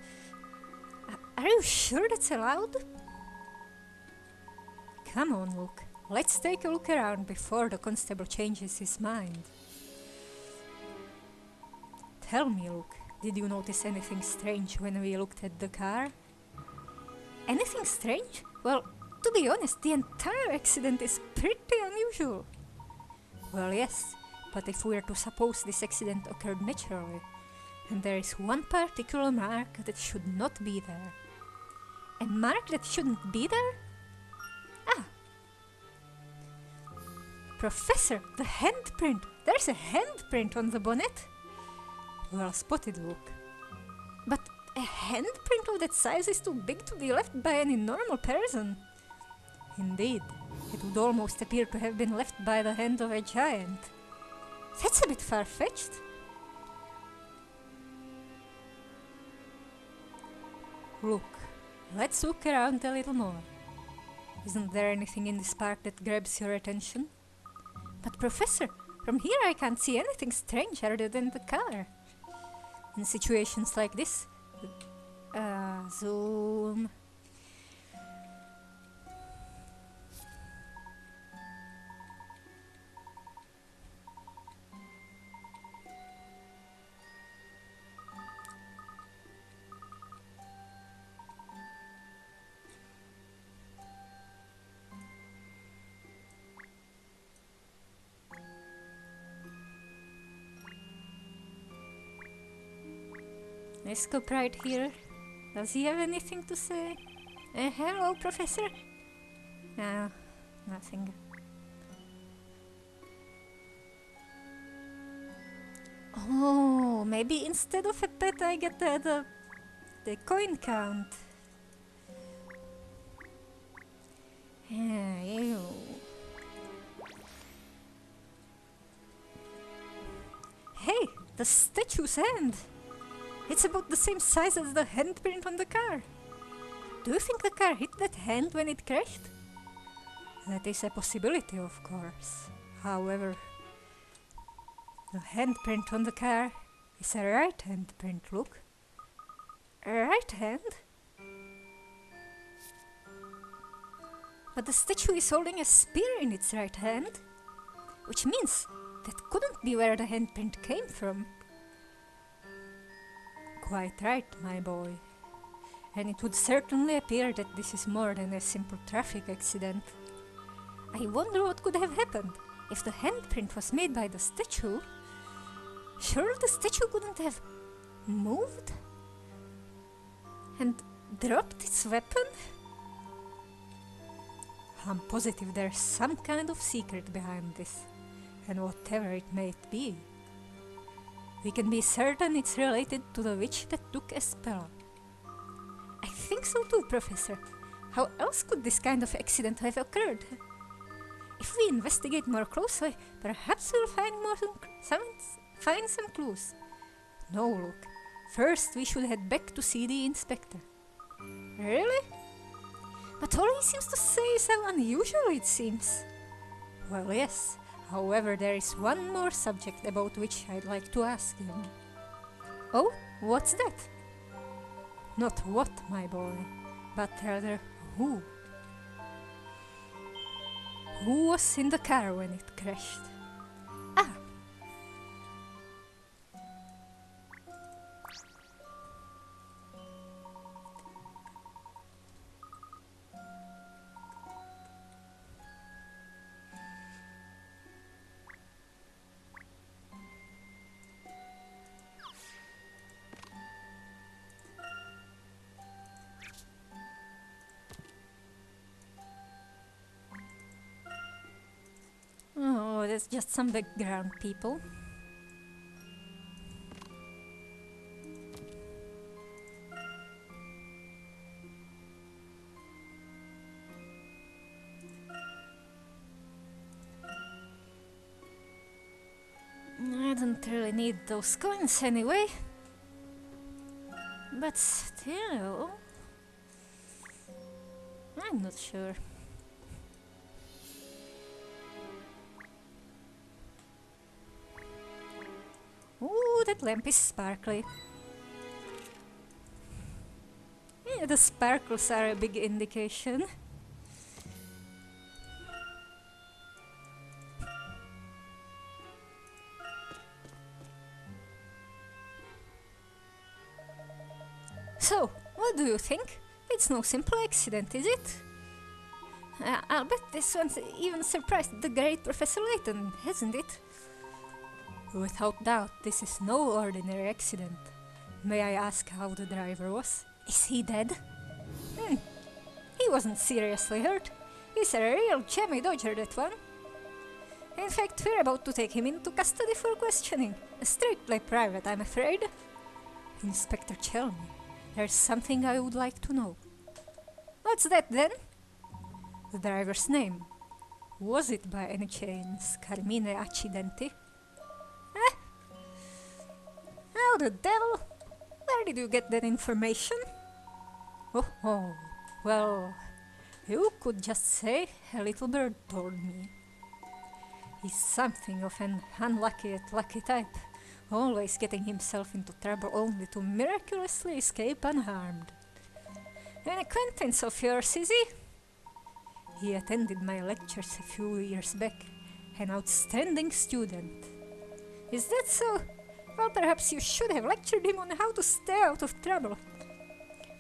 Speaker 1: Are you sure that's allowed? Come on, Luke. Let's take a look around before the constable changes his mind. Tell me, Luke, did you notice anything strange when we looked at the car? Anything strange? Well, to be honest, the entire accident is pretty unusual. Well, yes, but if we're to suppose this accident occurred naturally, then there is one particular mark that should not be there. A mark that shouldn't be there? Ah! Professor, the handprint! There's a handprint on the bonnet! Well spotted, Luke. But a handprint of that size is too big to be left by any normal person. Indeed, it would almost appear to have been left by the hand of a giant. That's a bit far-fetched. Look, let's look around a little more. Isn't there anything in this park that grabs your attention? But Professor, from here I can't see anything strange other than the car. In situations like this, zoom. Let's go right here. Does he have anything to say? Hello, Professor? No, nothing. Oh, maybe instead of a pet I get the coin count. Ew. Hey, the statue's hand! It's about the same size as the handprint on the car. Do you think the car hit that hand when it crashed? That is a possibility, of course. However, the handprint on the car is a right handprint, look. A right hand? But the statue is holding a spear in its right hand, which means that couldn't be where the handprint came from. Quite right, my boy. And it would certainly appear that this is more than a simple traffic accident. I wonder what could have happened if the handprint was made by the statue. Surely the statue couldn't have moved and dropped its weapon? I'm positive there's some kind of secret behind this, and whatever it may be, we can be certain it's related to the witch that took a spell. I think so too, Professor. How else could this kind of accident have occurred? If we investigate more closely, perhaps we'll find some clues. No, look. First, we should head back to see the inspector. Really? But all he seems to say is how unusual it seems. Well, yes. However, there is one more subject about which I'd like to ask him. Oh, what's that? Not what, my boy, but rather who. Who was in the car when it crashed? Ah! Oh, that's just some background people. I don't really need those coins anyway. But still, I'm not sure. Ooh, that lamp is sparkly. Yeah, the sparkles are a big indication. So, what do you think? We It's no simple accident, is it? I'll bet this one's even surprised the great Professor Layton, hasn't it? Without doubt, this is no ordinary accident. May I ask how the driver was? Is he dead? He wasn't seriously hurt. He's a real jammy dodger, that one. In fact, we're about to take him into custody for questioning. Strictly private, I'm afraid. Inspector, tell me. There's something I would like to know. What's that, then? The driver's name. Was it by any chance Carmine Accidenti? Eh? How the devil? Where did you get that information? Oh, well, you could just say a little bird told me. He's something of an unlucky yet lucky type, always getting himself into trouble only to miraculously escape unharmed. An acquaintance of yours, is he? He attended my lectures a few years back, an outstanding student. Is that so? Well, perhaps you should have lectured him on how to stay out of trouble.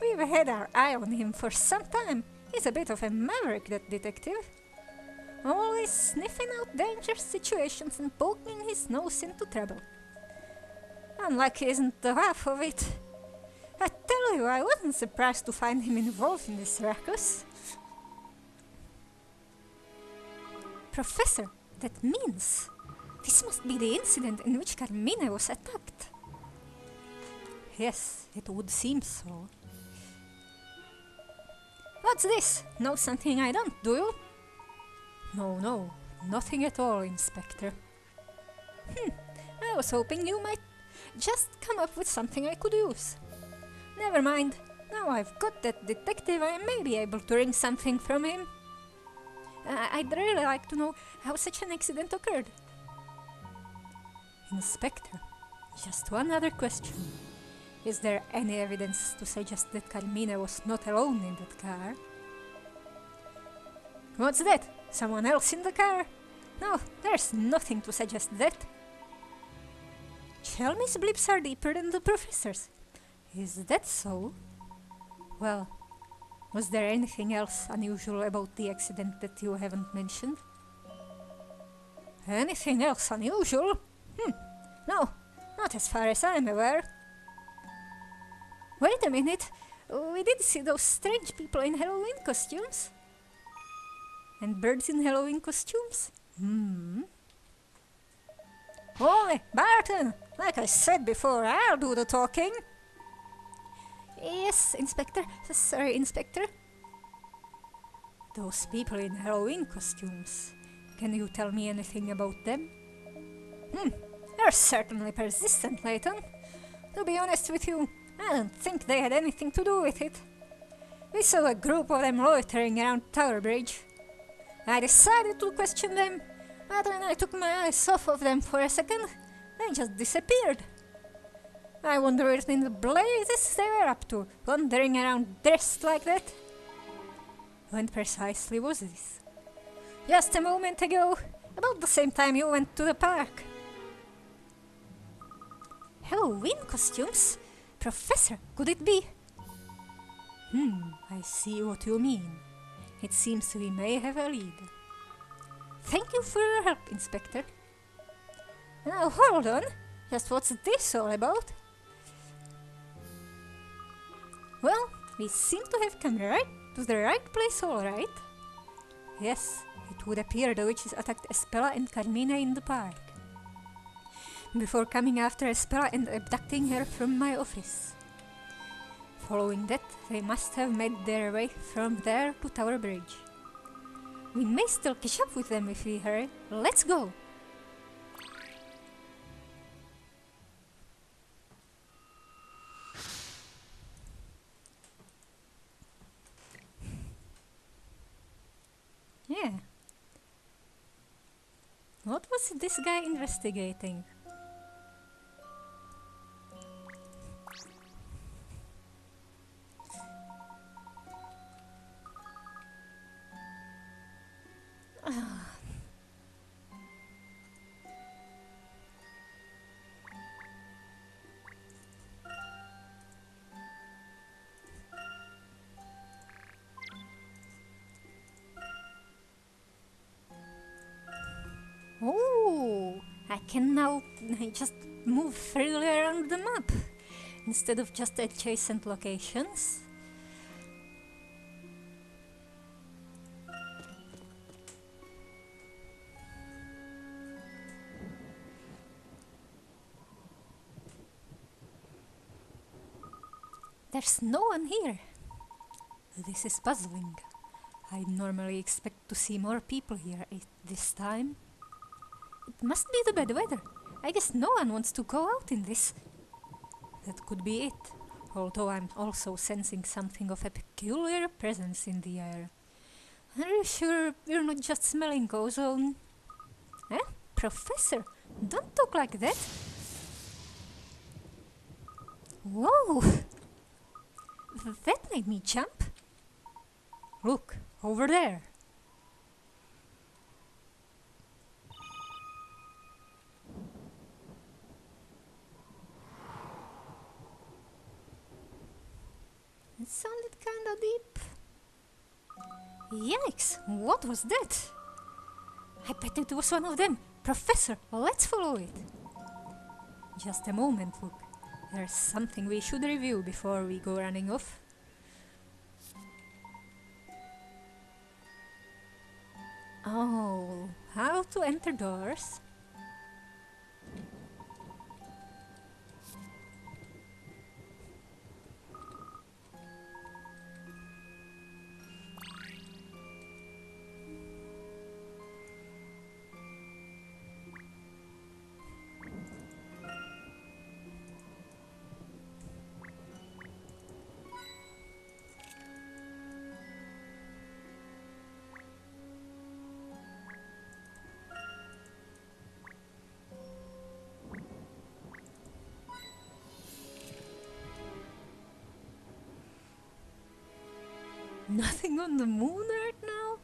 Speaker 1: We've had our eye on him for some time. He's a bit of a maverick, that detective. Always sniffing out dangerous situations and poking his nose into trouble. Unlucky isn't the half of it. I tell you, I wasn't surprised to find him involved in this ruckus. Professor, that means this must be the incident in which Carmine was attacked. Yes, it would seem so. What's this? Know something I don't, do you? No, nothing at all, Inspector. I was hoping you might just come up with something I could use. Never mind, now I've got that detective, I may be able to wring something from him. I'd really like to know how such an accident occurred. Inspector, just one other question. Is there any evidence to suggest that Carmine was not alone in that car? What's that? Someone else in the car? No, there's nothing to suggest that. Chelmie's blips are deeper than the professor's. Is that so? Well, was there anything else unusual about the accident that you haven't mentioned? Anything else unusual? No, not as far as I'm aware. Wait a minute, we did see those strange people in Halloween costumes. And birds in Halloween costumes? Oi, Barton! Like I said before, I'll do the talking. Yes, Inspector. Sorry, Inspector. Those people in Halloween costumes. Can you tell me anything about them? They're certainly persistent, Layton. To be honest with you, I don't think they had anything to do with it. We saw a group of them loitering around Tower Bridge. I decided to question them, but when I took my eyes off of them for a second, they just disappeared. I wonder what in the blazes they were up to, wandering around dressed like that. When precisely was this? Just a moment ago, about the same time you went to the park. Halloween costumes? Professor, could it be? I see what you mean. It seems we may have a lead. Thank you for your help, Inspector. Now hold on, just what's this all about? Well, we seem to have come right to the right place, all right. Yes, it would appear the witches attacked Espella and Carmine in the park, before coming after Espella and abducting her from my office. Following that, they must have made their way from there to Tower Bridge. We may still catch up with them if we hurry. Let's go! Yeah. What was this guy investigating? I can now just move freely around the map instead of just adjacent locations. There's no one here. This is puzzling. I normally expect to see more people here at this time. It must be the bad weather. I guess no one wants to go out in this. That could be it, although I'm also sensing something of a peculiar presence in the air. Are you sure you're not just smelling ozone? Eh? Professor, don't talk like that. Whoa! That made me jump. Look, over there. It sounded kinda deep. Yikes, what was that? I bet it was one of them. Professor, let's follow it. Just a moment, look. There's something we should review before we go running off. Oh, how to enter doors. Nothing on the moon right now?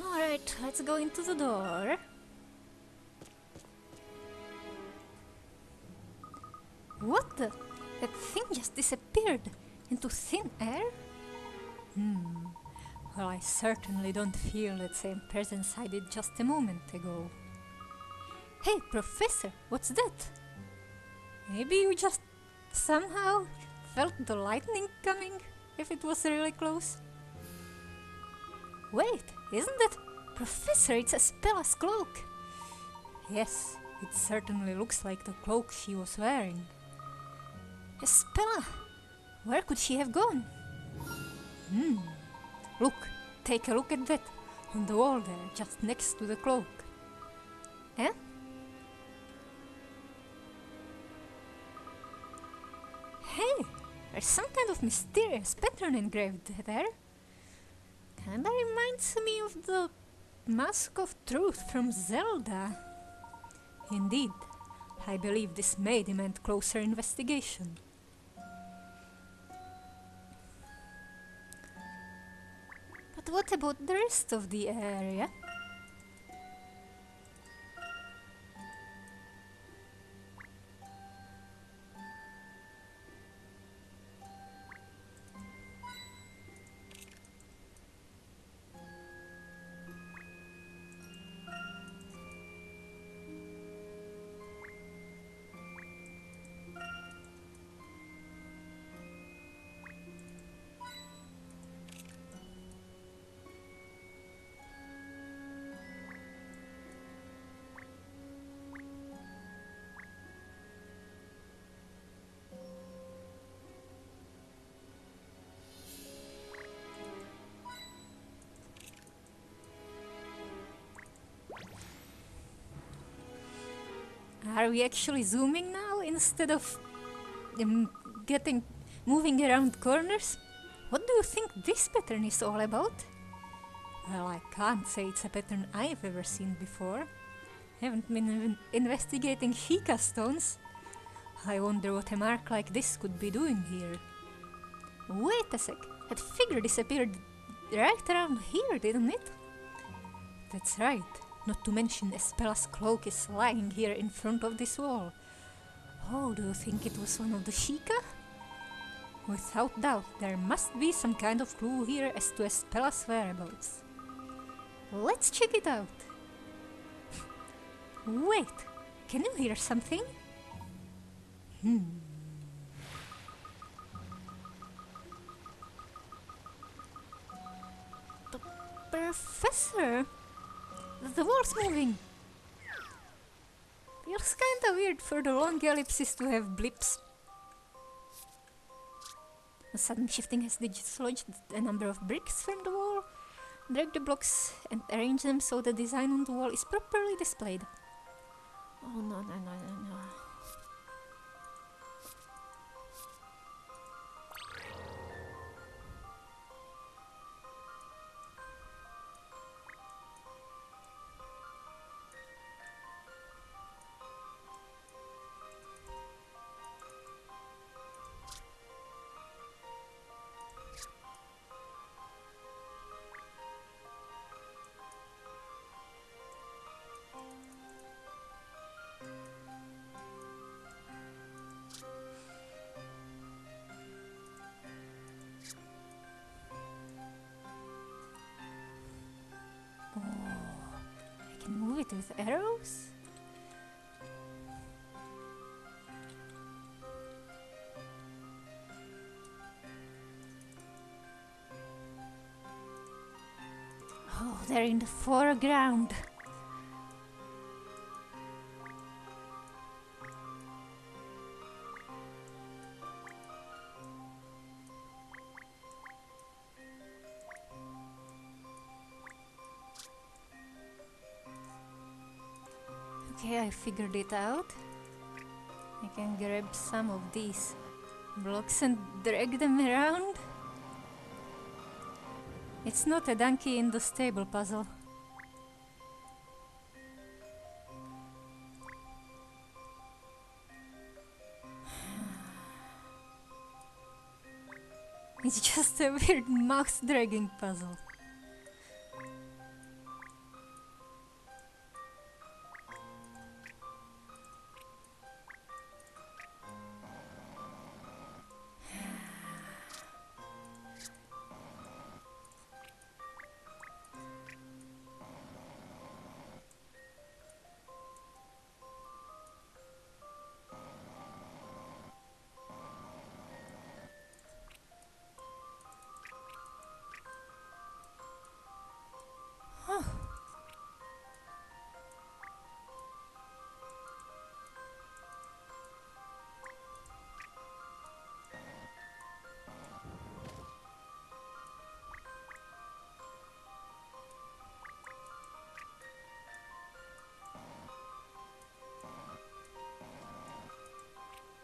Speaker 1: Alright, let's go into the door. What the? That thing just disappeared into thin air? Well, I certainly don't feel that same presence I did just a moment ago. Hey, Professor, what's that? Maybe you just somehow felt the lightning coming, if it was really close? Wait, isn't that... Professor, it's Espella's cloak! Yes, it certainly looks like the cloak she was wearing. Espella! Where could she have gone? Look, take a look at that, on the wall there, just next to the cloak. Eh? Hey, there's some kind of mysterious pattern engraved there. Kinda reminds me of the Mask of Truth from Zelda. Indeed, I believe this may demand closer investigation. But what about the rest of the area? Are we actually zooming now instead of moving around corners? What do you think this pattern is all about? Well, I can't say it's a pattern I've ever seen before. Haven't been investigating Sheikah stones. I wonder what a mark like this could be doing here. Wait a sec, that figure disappeared right around here, didn't it? That's right. Not to mention Espella's cloak is lying here in front of this wall. Oh, do you think it was one of the Sheikah? Without doubt, there must be some kind of clue here as to Espella's whereabouts. Let's check it out. Wait, can you hear something? Professor, the wall's moving. Feels kinda weird for the long ellipses to have blips. A sudden shifting has dislodged a number of bricks from the wall. Drag the blocks and arrange them so the design on the wall is properly displayed. Oh no. I can move it with arrows? Oh, they're in the foreground. Okay, I figured it out. I can grab some of these blocks and drag them around. It's not a donkey in the stable puzzle. It's just a weird mouse dragging puzzle.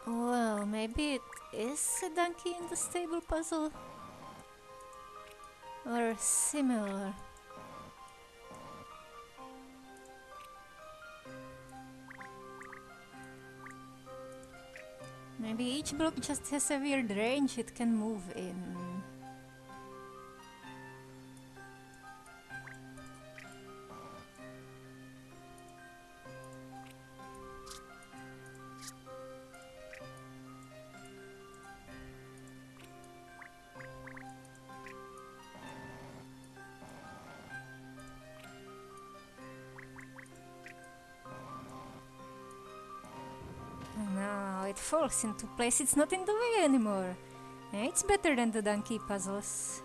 Speaker 1: Well, maybe it is a donkey in the stable puzzle. Or similar. Maybe each block just has a weird range it can move in. Now it falls into place, it's not in the way anymore. It's better than the donkey puzzles.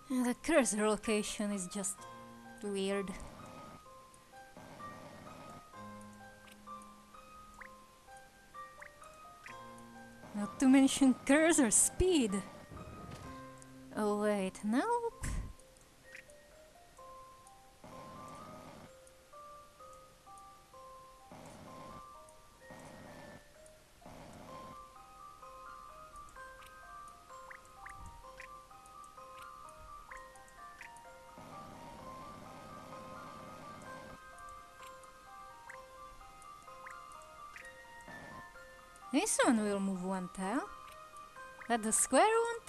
Speaker 1: The cursor location is just weird. Not to mention cursor speed. Oh wait, nope. This one will move one tile. That the square one?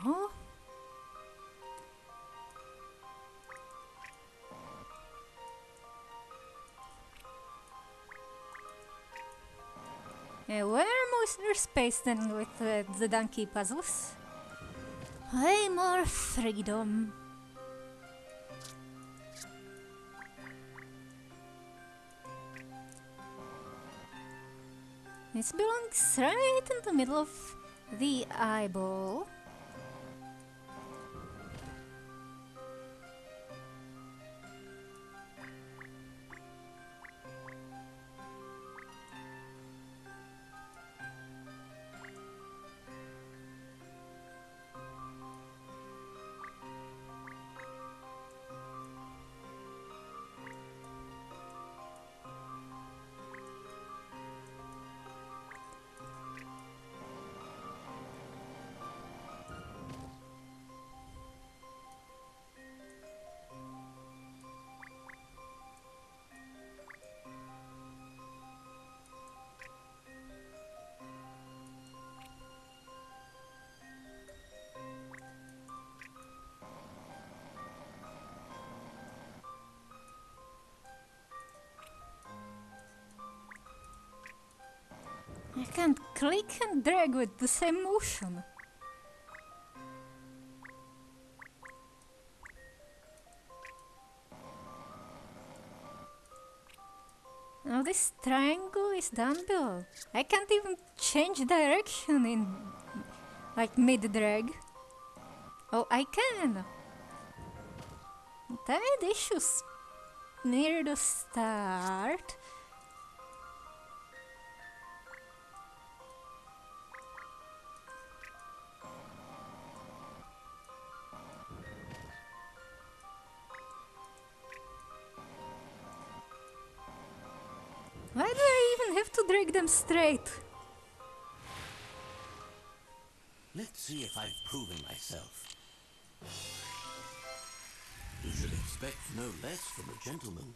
Speaker 1: Oh. Where more space than with the donkey puzzles? Way more freedom. This belongs right in the middle of the eyeball. I can't click and drag with the same motion. Now this triangle is down below. I can't even change direction in like mid-drag. Oh, I can. Tide issues near the start. Why do I even have to drag them straight?
Speaker 2: Let's see if I've proven myself. You should expect no less from a gentleman.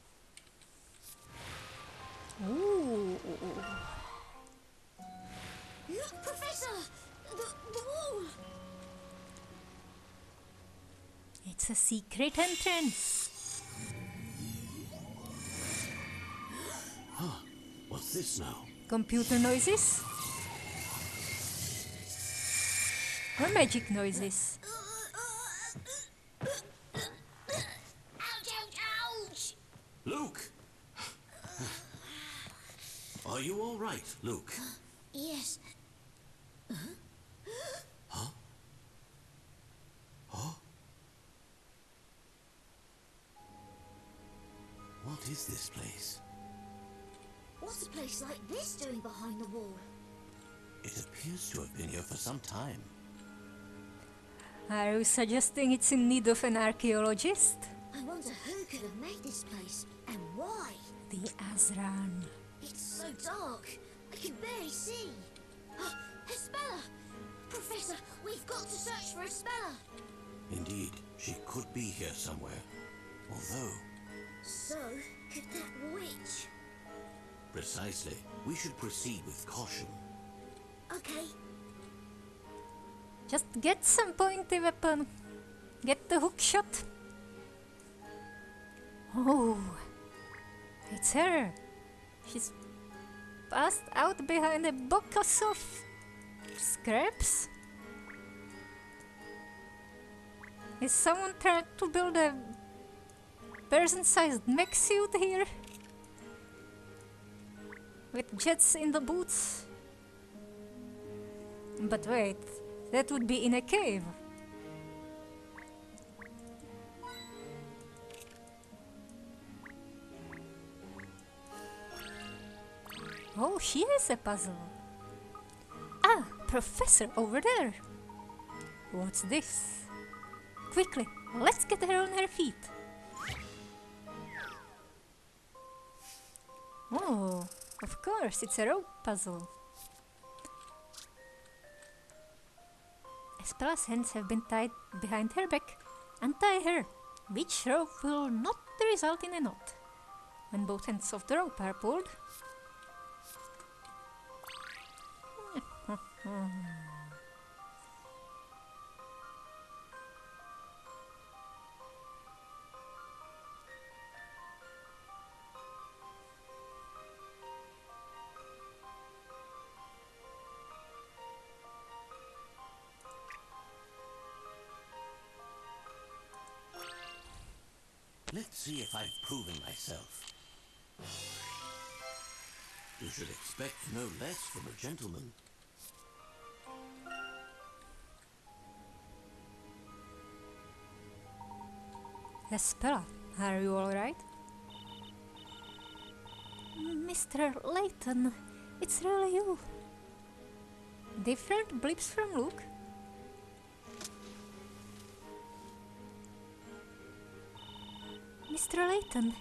Speaker 1: Ooh.
Speaker 3: Look, Professor! The wall!
Speaker 1: It's a secret entrance.
Speaker 2: What's this now?
Speaker 1: Computer noises? Or magic noises?
Speaker 3: Ouch, ouch, ouch!
Speaker 2: Luke! Are you all right, Luke?
Speaker 3: Yes.
Speaker 2: Huh? What is this place?
Speaker 3: What's a place like this doing behind the wall?
Speaker 2: It appears to have been here for some time.
Speaker 1: Are you suggesting it's in need of an archaeologist?
Speaker 3: I wonder who could have made this place and why.
Speaker 1: The Azran.
Speaker 3: It's so dark, I can barely see. Hespella! Professor, we've got to search for Hespella.
Speaker 2: Indeed, she could be here somewhere. Although,
Speaker 3: So, could that witch?
Speaker 2: precisely, we should proceed with caution.
Speaker 3: Okay.
Speaker 1: Just get some pointy weapon. Get the hook shot. Oh, it's her. She's passed out behind a box of scraps. Is someone trying to build a person-sized mech suit here? With jets in the boots? But wait, that would be in a cave. Oh, she has a puzzle. Ah, Professor over there. What's this? Quickly, let's get her on her feet. Oh, of course, it's a rope puzzle. Espella's hands have been tied behind her back. Untie her. Which rope will not result in a knot? when both ends of the rope are pulled.
Speaker 2: Let's see if I've proven myself. You should expect no less from a gentleman.
Speaker 1: Espella, are you alright? Mr. Layton, it's really you. Different blips from Luke? Mr. Layton,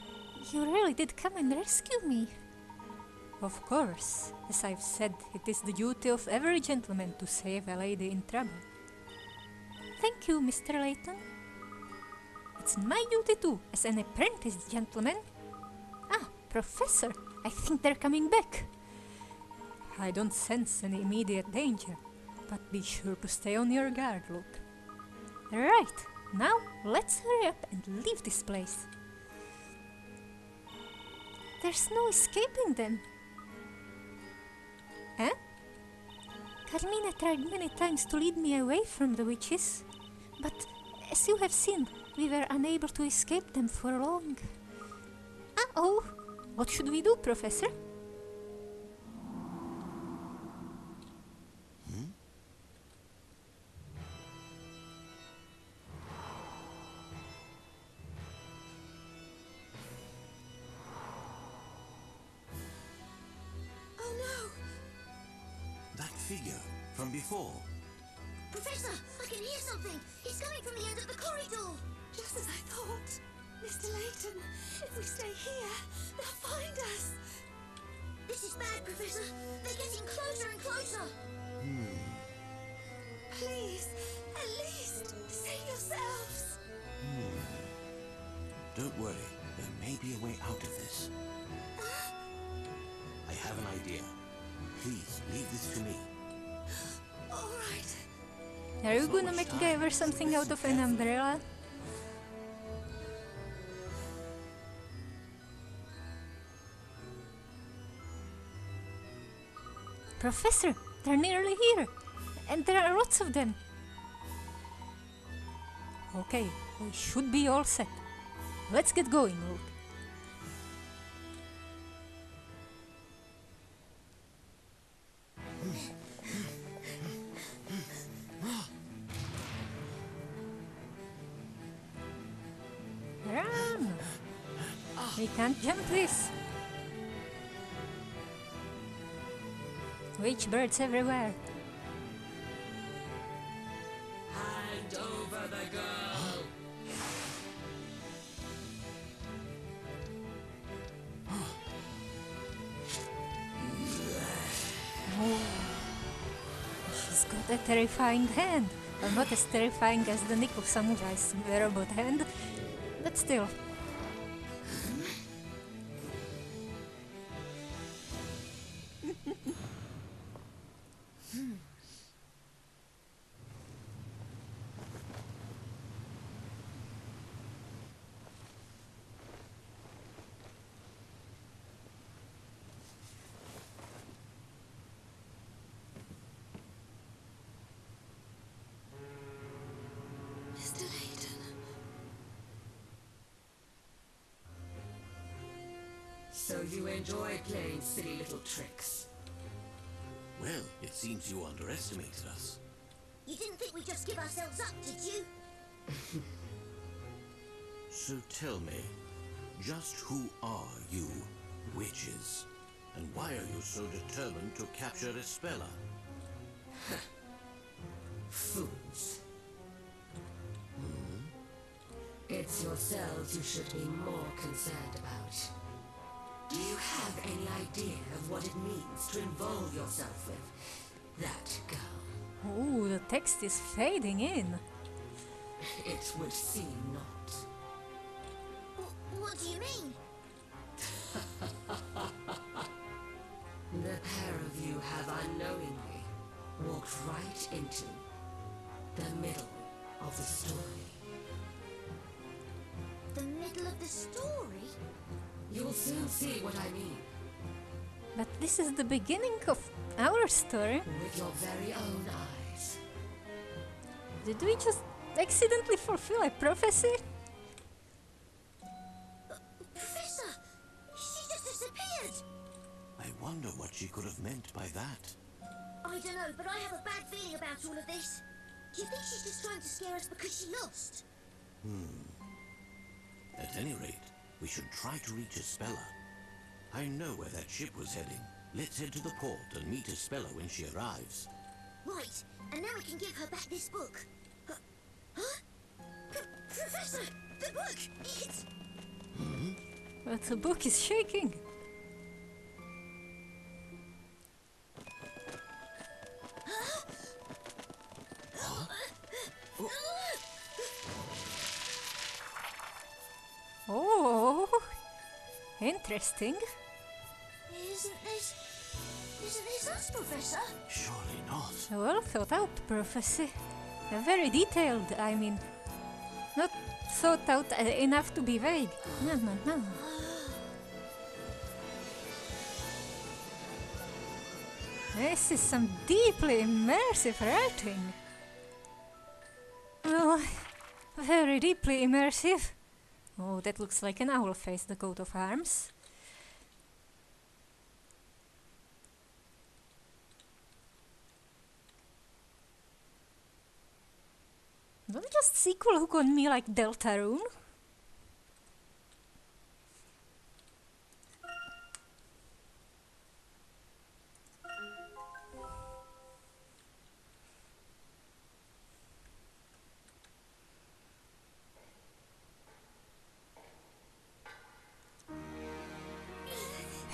Speaker 1: you really did come and rescue me. Of course, as I've said, it is the duty of every gentleman to save a lady in trouble. Thank you, Mr. Layton. It's my duty too, as an apprentice gentleman. Ah, Professor, I think they're coming back. I don't sense any immediate danger, but be sure to stay on your guard, Luke. Right, now let's hurry up and leave this place. There's no escaping them. Huh? Carmina tried many times to lead me away from the witches, but as you have seen, we were unable to escape them for long. Uh-oh! What should we do, Professor?
Speaker 3: Oh no!
Speaker 2: That figure from before.
Speaker 3: Professor, I can hear something. It's coming from the end of the corridor.
Speaker 6: Just as I thought. Mr. Layton, if we stay here, they'll find us.
Speaker 3: This is bad, Professor. They're getting closer and closer.
Speaker 6: Please, at least, save yourselves.
Speaker 2: Don't worry, there may be a way out of this. I have an idea. Please, leave this to me.
Speaker 6: All right.
Speaker 1: Are you gonna make MacGyver something out of an umbrella? Professor, they're nearly here, and there are lots of them. Okay, we should be all set. Let's get going, Luke. Run! We can't jump this. Witch birds everywhere.
Speaker 4: Hand over the girl!
Speaker 1: She's got a terrifying hand. Well, not as terrifying as the Nick of Samurai's robot hand, but still.
Speaker 6: Mr. Layton.
Speaker 7: So you enjoy playing silly little tricks?
Speaker 2: Well, it seems you underestimated us.
Speaker 3: You didn't think we'd just give ourselves up, did you?
Speaker 2: So tell me, just who are you, witches? And why are you so determined to capture Espella?
Speaker 7: Fools. It's yourselves you should be more concerned about. Do you have any idea of what it means to involve yourself with that girl?
Speaker 1: Oh, the text is fading in.
Speaker 7: It would seem not.
Speaker 3: What do you mean? title of the story?
Speaker 7: You'll soon see what I mean,
Speaker 1: But this is the beginning of our story.
Speaker 7: with your very own eyes.
Speaker 1: Did we just accidentally fulfill a prophecy?
Speaker 3: Professor, she just disappeared.
Speaker 2: I wonder what she could have meant by that.
Speaker 3: I don't know, but I have a bad feeling about all of this. Do you think she's just trying to scare us because she lost?
Speaker 2: At any rate, we should try to reach Espella. I know where that ship was heading. Let's head to the port and meet Espella when she arrives.
Speaker 3: Right, and now we can give her back this book. Huh? Professor, the book! It's...
Speaker 1: But the book is shaking. Oh, interesting.
Speaker 3: Isn't this us, Professor?
Speaker 2: Surely not.
Speaker 1: A well thought out prophecy. Very detailed, I mean. Not thought out enough to be vague. No, no, no. This is some deeply immersive writing. Oh, very deeply immersive. Oh, that looks like an owl face, the coat of arms. Don't just sequel hook on me like Deltarune.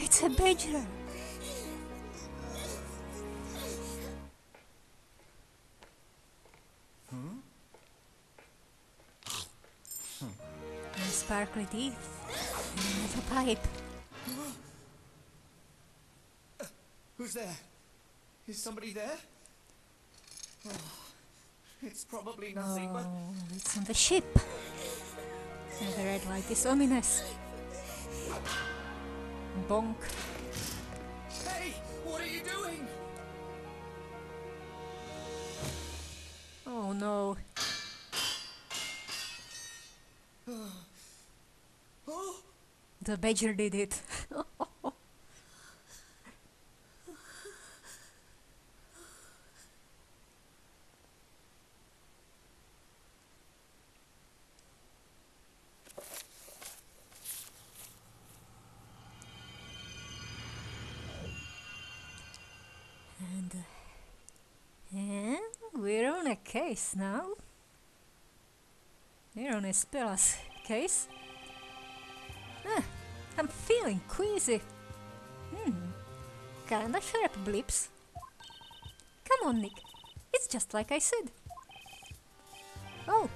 Speaker 1: It's a badger. And sparkly teeth. And a pipe.
Speaker 8: Who's there? Is somebody there? Oh, it's probably nothing, but...
Speaker 1: Oh, it's on the ship. And the red light is ominous. Bonk.
Speaker 8: Hey! What are you doing?
Speaker 1: Oh no.
Speaker 8: Oh!
Speaker 1: The badger did it. And we're on a case now. We're on Espella's case. I'm feeling queasy. Kinda sharp blips. Come on, Nick. It's just like I said. Oh,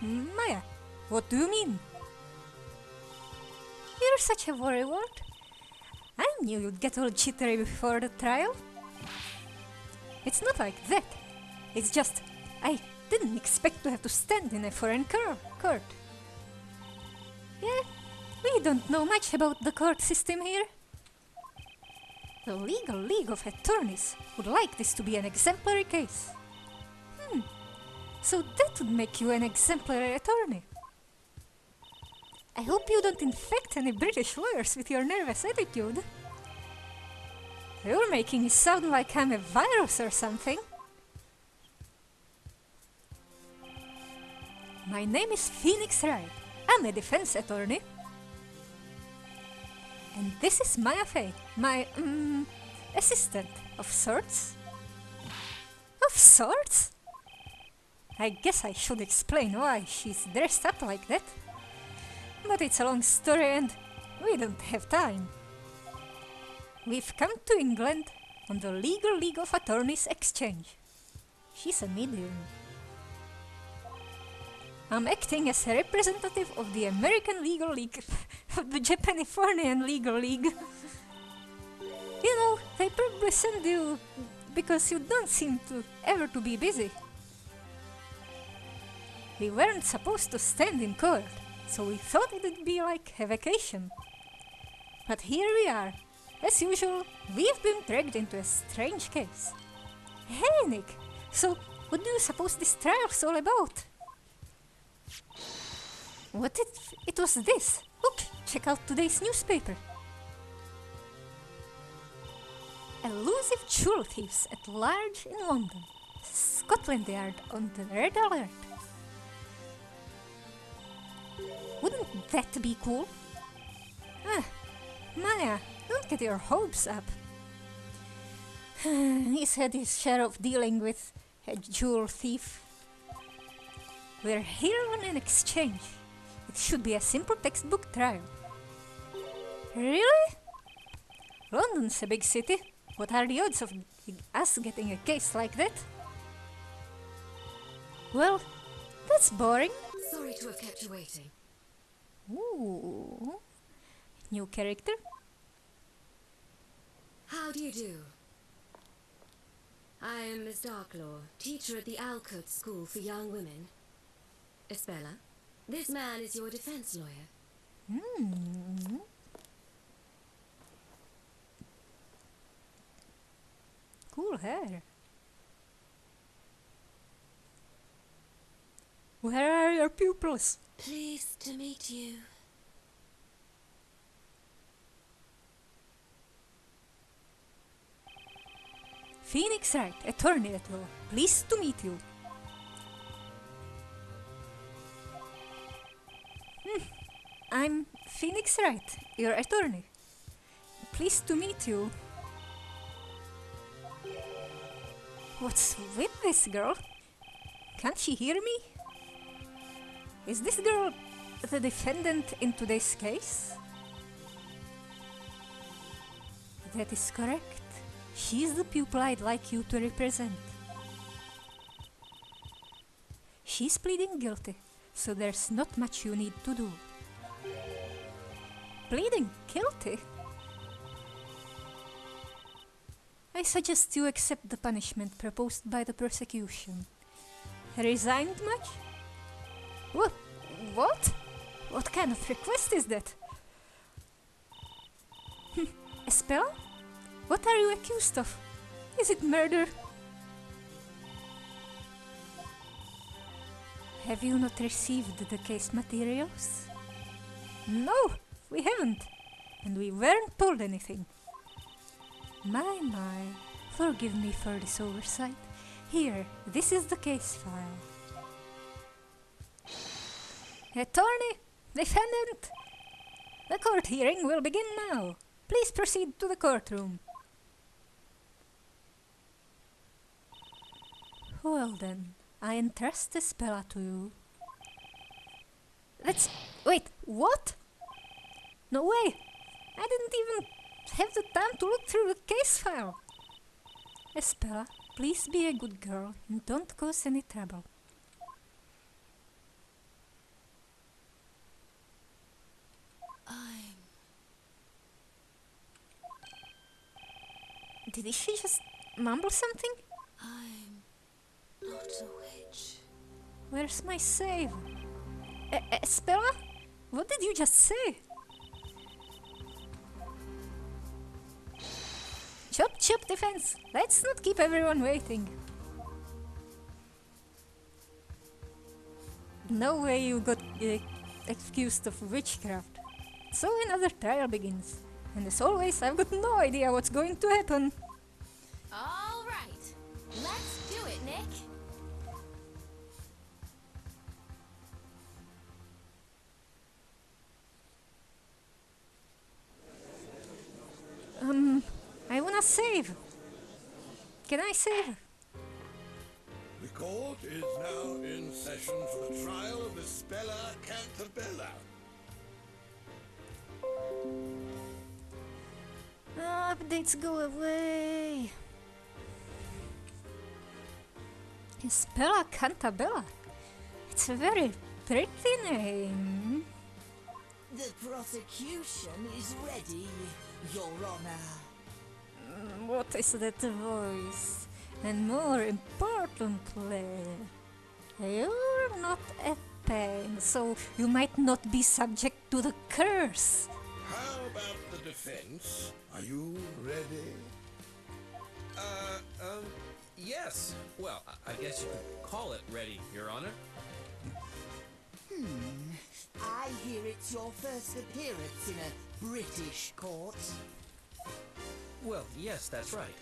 Speaker 1: Maya, what do you mean? You're such a worrywart. I knew you'd get all jittery before the trial. It's not like that. It's just, I didn't expect to have to stand in a foreign court. Yeah, we don't know much about the court system here. The Legal League of Attorneys would like this to be an exemplary case. So that would make you an exemplary attorney. I hope you don't infect any British lawyers with your nervous attitude. You're making me sound like I'm a virus or something. My name is Phoenix Wright. I'm a defense attorney. And this is Maya Fay, my, assistant of sorts. Of sorts? I guess I should explain why she's dressed up like that. But it's a long story and we don't have time. We've come to England on the Legal League of Attorneys exchange. She's a medium. I'm acting as a representative of the American Legal League, of the Japanifornian Legal League. You know, they probably send you because you don't seem to ever to be busy. We weren't supposed to stand in court, so we thought it'd be like a vacation. But here we are. As usual, we've been dragged into a strange case. Hey, Nick, so what do you suppose this trial's all about? What if it was this? Look, check out today's newspaper. Elusive jewel thieves at large in London. Scotland Yard on the red alert. Wouldn't that be cool? Maya, don't get your hopes up. He's had his share of dealing with a jewel thief. We're here on an exchange. It should be a simple textbook trial. Really? London's a big city. What are the odds of us getting a case like that? Well, that's boring.
Speaker 7: Sorry to have kept you waiting.
Speaker 1: Ooh. New character?
Speaker 7: How do you do? I am Miss Darklaw, teacher at the Alcott School for Young Women. Espella, this man is your defense lawyer.
Speaker 1: Cool hair. Where are your pupils?
Speaker 7: Pleased to meet you.
Speaker 1: Phoenix Wright, attorney at law. Pleased to meet you. I'm Phoenix Wright, your attorney. Pleased to meet you. What's with this girl? Can't she hear me? Is this girl the defendant in today's case? That is correct. She's the pupil I'd like you to represent. She's pleading guilty, so there's not much you need to do. Pleading guilty? I suggest you accept the punishment proposed by the prosecution. Resigned much? What? What kind of request is that? Espella? What are you accused of? Is it murder? Have you not received the case materials? No, we haven't. And we weren't told anything. My, forgive me for this oversight. Here, this is the case file. Attorney, defendant, the court hearing will begin now. Please proceed to the courtroom. Well then, I entrust Espella to you. Wait, what? No way! I didn't even have the time to look through the case file. Espella, please be a good girl and don't cause any trouble. Did she just mumble something?
Speaker 7: I'm not a witch.
Speaker 1: Where's my save? Espella? What did you just say? Chop chop defense! Let's not keep everyone waiting. No way you got accused of witchcraft. So another trial begins. And as always, I've got no idea what's going to happen.
Speaker 5: All right, let's do it, Nick.
Speaker 1: I wanna save. Can I save?
Speaker 9: The court is now in session for the trial of Espella Cantabella.
Speaker 1: Updates go away. Espella Cantabella. It's a very pretty name.
Speaker 10: The prosecution is ready, Your Honor.
Speaker 1: What is that voice? And more importantly, you're not a pain, so you might not be subject to the curse.
Speaker 9: How about the defense? Are you ready?
Speaker 11: Yes. Well, I guess you could call it ready, Your Honor.
Speaker 10: I hear it's your first appearance in a British court.
Speaker 11: Well, yes, that's right.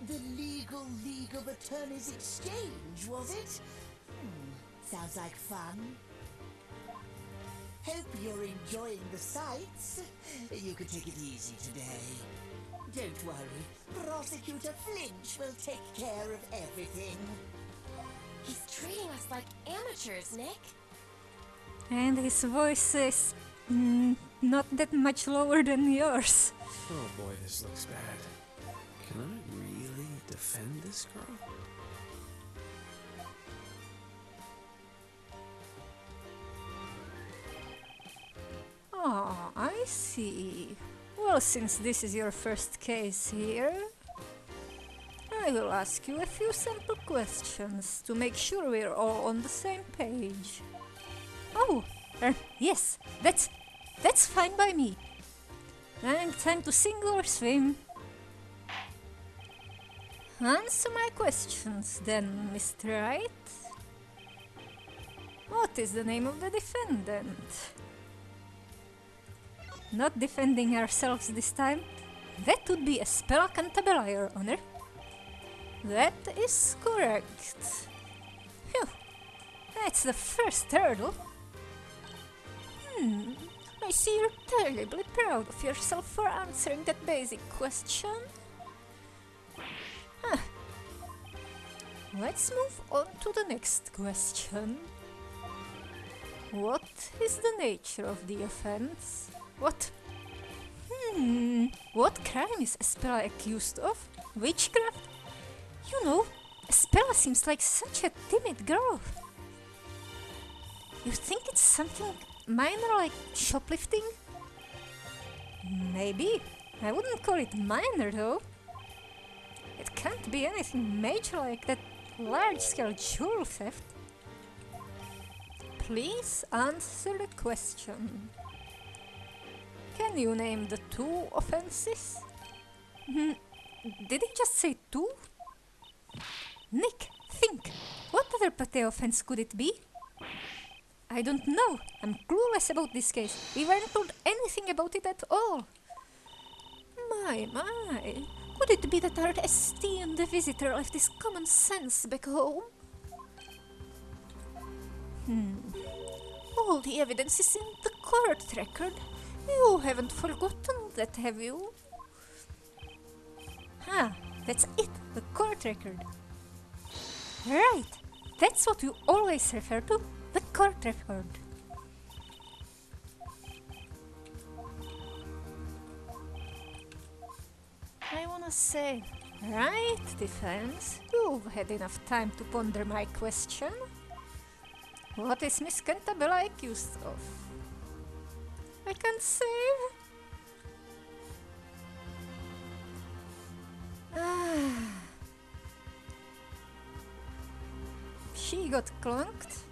Speaker 10: The legal League of Attorneys Exchange, was it? Sounds like fun. Hope you're enjoying the sights. You can take it easy today. Don't worry, Prosecutor Flinch will take care of everything.
Speaker 5: He's treating us like amateurs, Nick.
Speaker 1: And his voice is not that much lower than yours.
Speaker 11: Oh boy, this looks bad. Can I really defend this girl?
Speaker 1: Oh, I see. Well, since this is your first case here, I will ask you a few simple questions to make sure we're all on the same page. Oh, yes, that's fine by me. And time to sing or swim. Answer my questions then, Mr. Wright. What is the name of the defendant? Not defending ourselves this time. That would be a spell cantabile, Your Honor. That is correct. Phew, that's the first hurdle. I see you're terribly proud of yourself for answering that basic question. Let's move on to the next question. What is the nature of the offense? What crime is Espela accused of? Witchcraft? You know, Espela seems like such a timid girl. You think it's something minor like shoplifting? Maybe. I wouldn't call it minor though. It can't be anything major like that large-scale jewel theft. Please answer the question. Can you name the two offenses? Did he just say two? Nick, think. What other petty offense could it be? I don't know. I'm clueless about this case. We weren't told anything about it at all. My. Could it be that our esteemed visitor left his common sense back home? All the evidence is in the court record. You haven't forgotten that, have you? That's it, the court record. Right, that's what you always refer to, the court record. I wanna say, right, defense, you've had enough time to ponder my question. What is Miss Cantabella accused of? I can't say. She got clunked,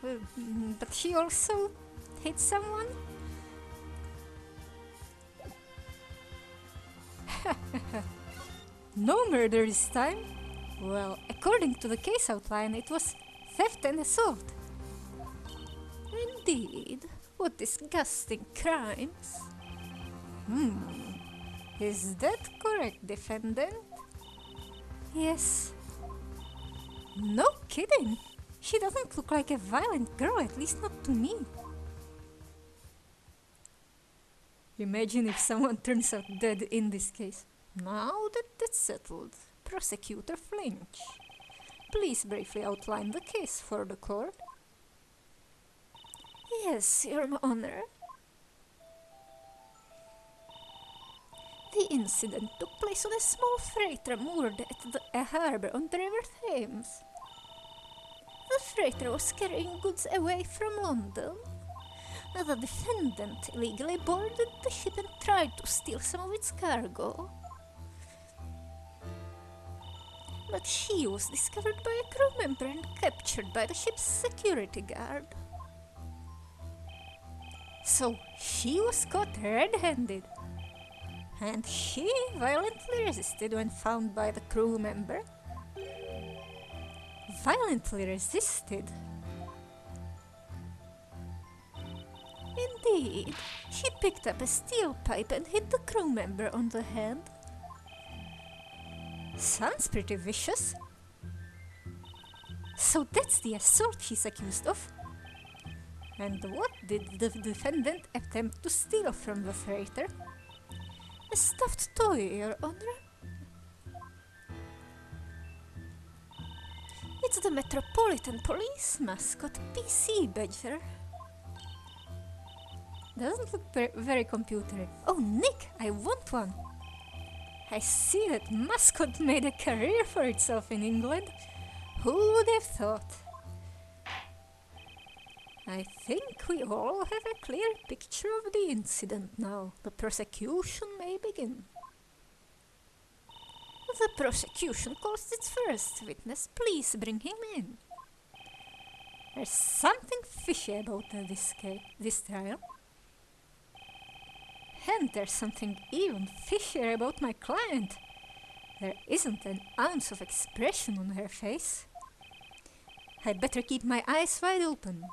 Speaker 1: but she also hit someone. No murder this time. Well, according to the case outline, it was theft and assault. Indeed. What disgusting crimes. Is that correct, defendant? Yes. No kidding. She doesn't look like a violent girl, at least not to me. Imagine if someone turns out dead in this case. Now that that's settled, Prosecutor Flinch, please briefly outline the case for the court. Yes, Your Honor. The incident took place on a small freighter moored at a harbour on the River Thames. The freighter was carrying goods away from London. The defendant illegally boarded the ship and tried to steal some of its cargo. but she was discovered by a crew member and captured by the ship's security guard. So she was caught red-handed, and she violently resisted when found by the crew member. Violently resisted? Indeed, she picked up a steel pipe and hit the crew member on the head. Sounds pretty vicious. So that's the assault she's accused of. And what did the defendant attempt to steal from the freighter? A stuffed toy, Your Honor. It's the Metropolitan Police mascot, PC Badger. Doesn't look very computery. Oh, Nick, I want one. I see that mascot made a career for itself in England. Who would have thought? I think we all have a clear picture of the incident now. The prosecution may begin. The prosecution calls its first witness. Please bring him in. There's something fishy about this trial. And there's something even fishier about my client. There isn't an ounce of expression on her face. I'd better keep my eyes wide open.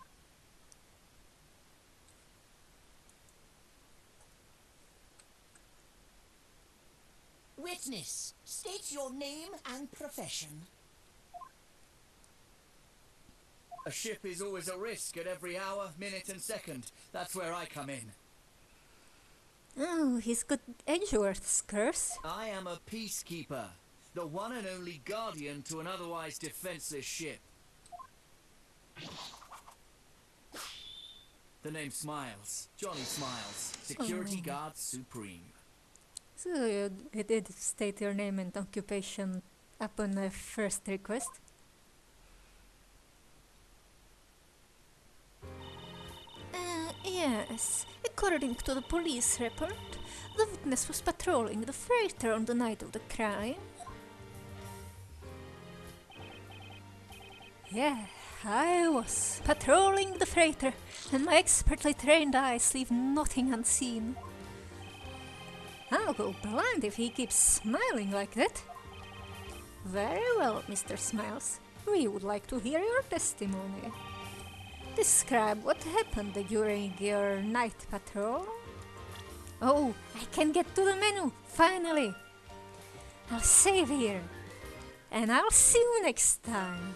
Speaker 10: Witness, state your name and profession.
Speaker 8: A ship is always a risk at every hour, minute and second. That's where I come in.
Speaker 1: Oh, he's got Edgeworth's curse.
Speaker 8: I am a peacekeeper, the one and only guardian to an otherwise defenseless ship. The name Smiles, Johnny Smiles, security guard supreme.
Speaker 1: So you did state your name and occupation upon the first request? Yes. According to the police report, the witness was patrolling the freighter on the night of the crime. Yeah, I was patrolling the freighter, and my expertly trained eyes leave nothing unseen. I'll go blind if he keeps smiling like that. Very well, Mr. Smiles. We would like to hear your testimony. Describe what happened during your night patrol. Oh, I can get to the menu, finally. I'll save here. And I'll see you next time.